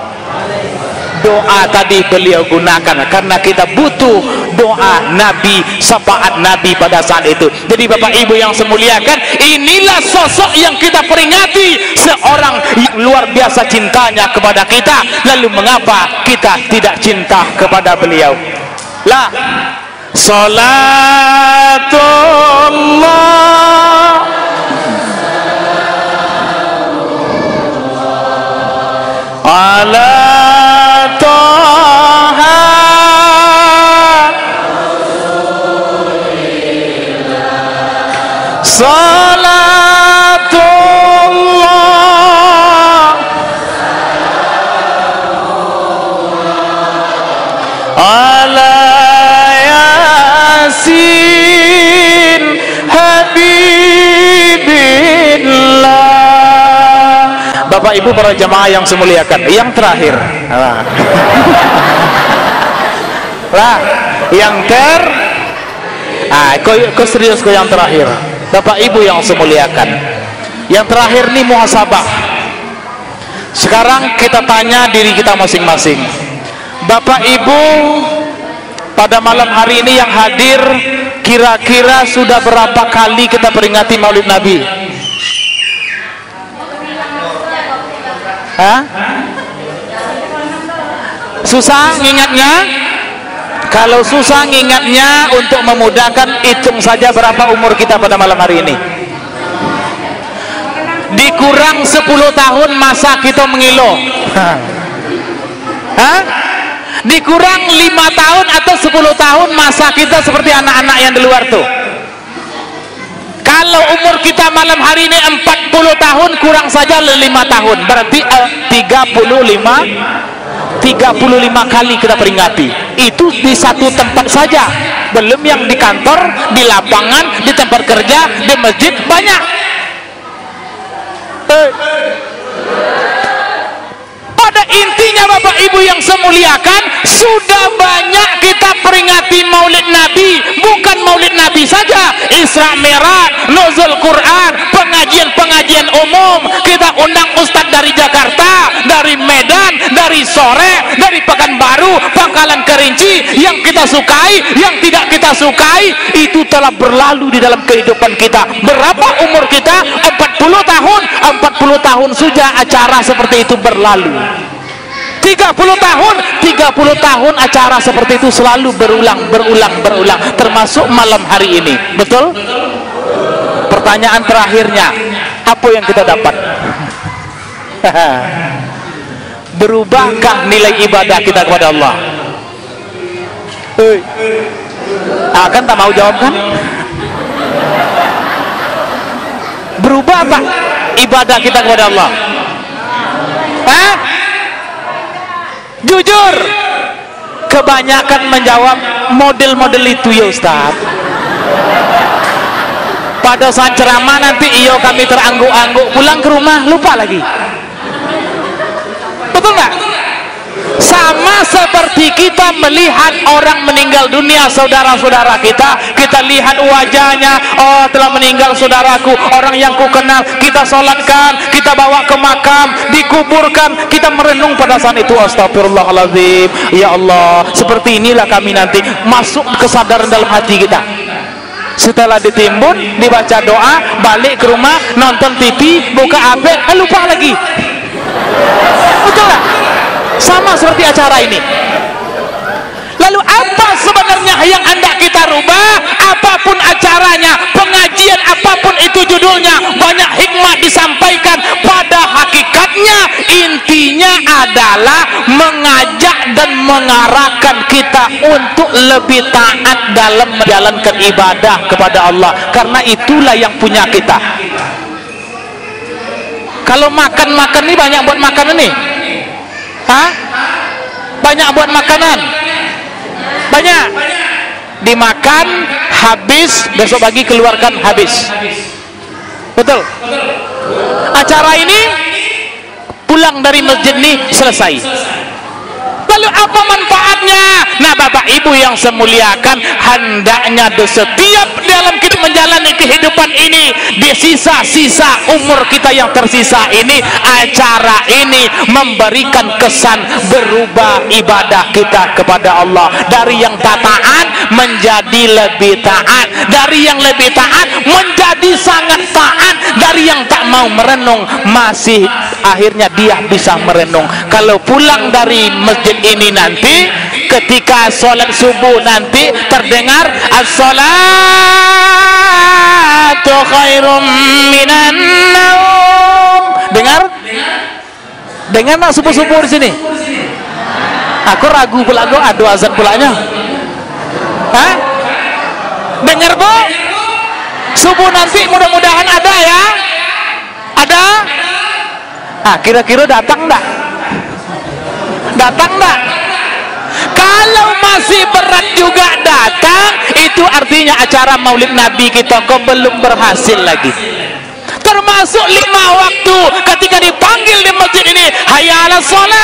doa tadi beliau gunakan karena kita butuh doa Nabi, syafaat Nabi pada saat itu. Jadi Bapak Ibu yang saya muliakan, inilah sosok yang kita peringati, seorang yang luar biasa cintanya kepada kita. Lalu mengapa kita tidak cinta kepada beliau? Lah, salatullah ala Taha salatullah ala Yasin Habibillah. Bapak Ibu para jamaah yang saya muliakan, yang terakhir kau serius kau yang terakhir. Bapak Ibu yang saya muliakan, yang terakhir nih muhasabah. Sekarang kita tanya diri kita masing-masing. Bapak Ibu pada malam hari ini yang hadir, kira-kira sudah berapa kali kita peringati Maulid Nabi? Hah? Susah ngingatnya? Kalau susah ngingatnya, untuk memudahkan, hitung saja berapa umur kita pada malam hari ini. Dikurang 10 tahun masa kita mengilu. Hah? Dikurang 5 tahun atau 10 tahun masa kita seperti anak-anak yang di luar tuh. Kalau umur kita malam hari ini 40 tahun, kurang saja 5 tahun, berarti 35 kali kita peringati. Itu di satu tempat saja, belum yang di kantor, di lapangan, di tempat kerja, di masjid, banyak. Pada intinya Bapak Ibu yang saya muliakan, sudah banyak kita peringati Maulid Nabi. Bukan Maulid Nabi saja, Isra Mi'raj, Nuzul Quran, pengajian-pengajian umum. Kita undang ustadz dari Jakarta, dari Medan, dari Sore, dari Pekanbaru, Pangkalan Kerinci. Yang kita sukai, yang tidak kita sukai, itu telah berlalu di dalam kehidupan kita. Berapa umur kita? 40 tahun. 40 tahun sudah acara seperti itu berlalu. 30 tahun acara seperti itu selalu berulang, termasuk malam hari ini. Betul? Pertanyaan terakhirnya, apa yang kita dapat? Berubahkah nilai ibadah kita kepada Allah? Akan tak mau jawab kan? Berubah apa ibadah kita kepada Allah? Hah? Jujur, kebanyakan menjawab model-model itu ya Ustaz. Pada saat ceramah nanti iyo kami terangguk-angguk, pulang ke rumah lupa lagi. Betul nggak? Sama seperti kita melihat orang meninggal dunia, saudara-saudara kita lihat wajahnya, oh telah meninggal saudaraku, orang yang ku kenal, kita sholatkan, kita bawa ke makam, dikuburkan, kita merenung pada saat itu, astagfirullahaladzim, ya Allah, seperti inilah kami nanti, masuk kesadaran dalam hati kita. Setelah ditimbun, dibaca doa, balik ke rumah, nonton TV, buka HP, lupa lagi. Betul nggak? Sama seperti acara ini. Lalu apa sebenarnya yang hendak kita rubah? Apapun acaranya, pengajian apapun itu judulnya, banyak hikmah disampaikan. Pada hakikatnya intinya adalah mengajak dan mengarahkan kita untuk lebih taat dalam menjalankan ibadah kepada Allah, karena itulah yang punya kita. Kalau makan ini banyak buat makanan nih. Hah? Banyak buat makanan, banyak dimakan habis, besok pagi keluarkan habis. Betul? Acara ini pulang dari masjid ini selesai. Lalu apa manfaatnya? Nah Bapak Ibu Ibu yang saya muliakan, hendaknya di setiap dalam kita menjalani kehidupan ini, di sisa-sisa umur kita yang tersisa ini, acara ini memberikan kesan berubah ibadah kita kepada Allah, dari yang tak taat menjadi lebih taat, dari yang lebih taat menjadi sangat taat, dari yang tak mau merenung masih akhirnya dia bisa merenung. Kalau pulang dari masjid ini nanti, ketika sholat subuh nanti terdengar as-salatu khairum minan naum. Dengar nak subuh-subuh di sini? Aku ragu pula, aku ada azan pulanya. Hah? Dengar Bu? Subuh nanti mudah-mudahan ada ya? Ada? Ah, kira-kira datang enggak? Datang enggak? Kalau masih berat juga datang, itu artinya acara Maulid Nabi kita kok belum berhasil lagi. Termasuk 5 waktu ketika dipanggil di masjid ini, hayya 'alas shalah.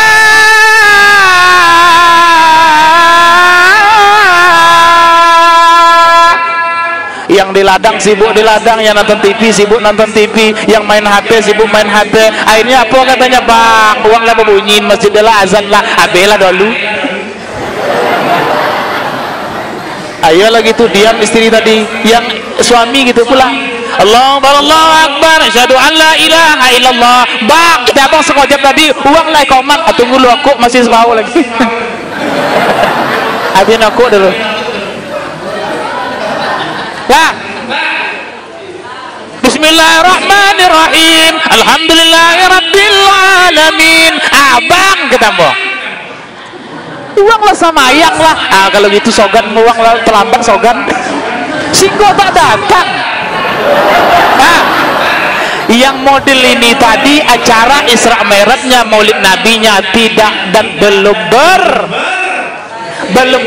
Yang di ladang sibuk di ladang, yang nonton TV sibuk nonton TV, yang main HP sibuk main HP. Akhirnya apa katanya, bang, uang lah berbunyiin masjid lah, azan lah, abela dulu. Ayo lagi tuh diam istri tadi, yang suami gitu pula. Allahu Akbar, asyhadu an la ilaha illallah. Bang, kita abang sekojap tadi, uang lah komat. Tunggu lu, aku masih sebau lagi. Habisin aku dulu. Ya. Bismillahirrahmanirrahim. Alhamdulillahirabbil alamin. Abang ketemu. Uang lah sama ayang lah. Ah, kalau gitu sogan uang lah, terlambat sogan. Singgo tak datang. Nah, yang model ini tadi acara Isra Mi'rajnya, Maulid Nabinya tidak dan belum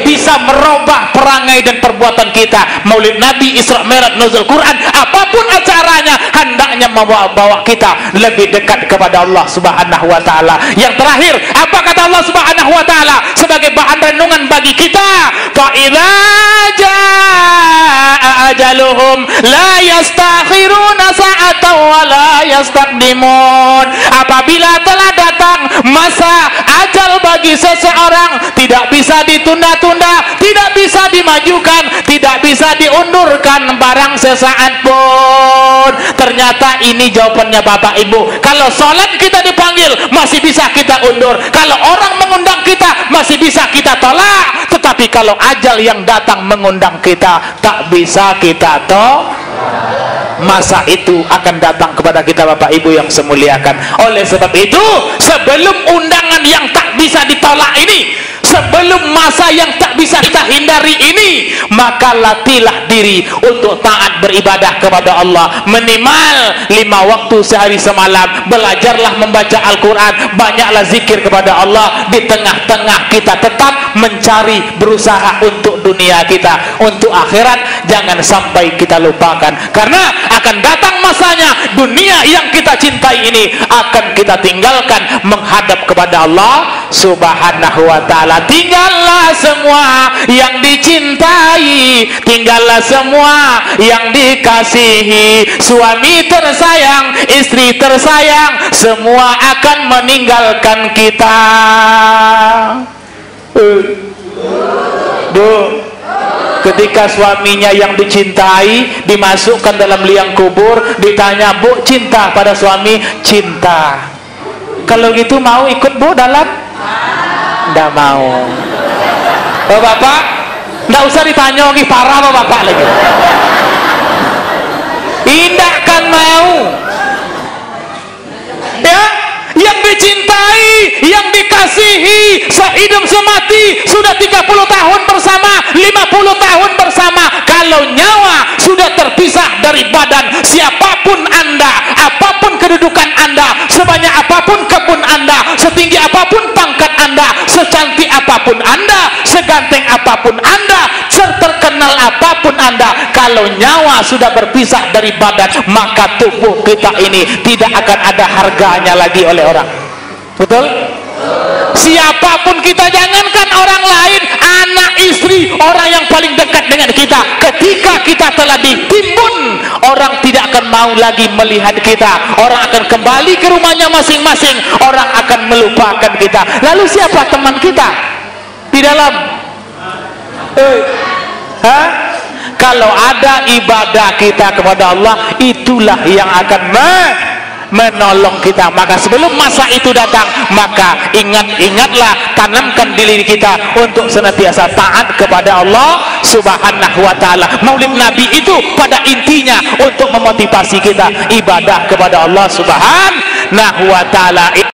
bisa merubah perangai dan perbuatan kita. Maulid Nabi, Isra Mi'raj, nuzul Quran, apapun acaranya, hendaknya membawa kita lebih dekat kepada Allah Subhanahu wa taala. Yang terakhir, apa kata Allah Subhanahu wa taala sebagai bahan renungan bagi kita? Fa idza jaa ajaluhum la yastakhiruna sa'atan wa la yastaqdimun. Apabila telah datang masa ajal bagi seseorang, tidak bisa ditunda-tunda, tidak bisa dimajukan, tidak bisa diundurkan barang sesaat pun. Ternyata ini jawabannya Bapak Ibu. Kalau sholat kita dipanggil, masih bisa kita undur. Kalau orang mengundang kita, masih bisa kita tolak. Tetapi kalau ajal yang datang mengundang kita, tak bisa kita tolak. Masa itu akan datang kepada kita Bapak Ibu yang semuliakan. Oleh sebab itu, sebelum undangan yang tak bisa ditolak ini, sebelum masa yang tak bisa kita hindari ini, maka latihlah diri untuk taat beribadah kepada Allah. Minimal 5 waktu sehari semalam. Belajarlah membaca Al-Quran, banyaklah zikir kepada Allah. Di tengah-tengah kita tetap mencari, berusaha untuk dunia kita, untuk akhirat jangan sampai kita lupakan. Karena akan datang masanya dunia yang kita cintai ini akan kita tinggalkan menghadap kepada Allah Subhanahu wa taala. Tinggallah semua yang dicintai, tinggallah semua yang dikasihi. Suami tersayang, istri tersayang, semua akan meninggalkan kita. Ketika suaminya yang dicintai dimasukkan dalam liang kubur, ditanya, Bu, cinta pada suami? Cinta. Kalau gitu mau ikut Bu dalam? Nggak mau. Oh, Bapak, nggak usah ditanya lagi, parah Bapak lagi. Tidak kan mau. Ya, yang dicintai, yang dikasihi, sehidup semati, sudah 30 tahun bersama, 50 tahun bersama. Kalau nyawa sudah terpisah dari badan, siapapun Anda, apapun kedudukan Anda, sebanyak apapun kebun Anda, setinggi apapun pangkat Anda, secantik apapun Anda, seganteng apapun Anda, terkenal apapun Anda, kalau nyawa sudah berpisah dari badan, maka tubuh kita ini tidak akan ada harganya lagi oleh orang. Betul? Siapapun kita, jangankan orang lain, anak istri, mau lagi melihat kita. Orang akan kembali ke rumahnya masing-masing, orang akan melupakan kita. Lalu siapa teman kita di dalam? Kalau ada ibadah kita kepada Allah, itulah yang akan menolong kita. Maka sebelum masa itu datang, maka ingatlah, tanamkan diri kita untuk senantiasa taat kepada Allah Subhanahu wa ta'ala. Maulid Nabi itu pada intinya untuk memotivasi kita ibadah kepada Allah Subhanahu wa ta'ala.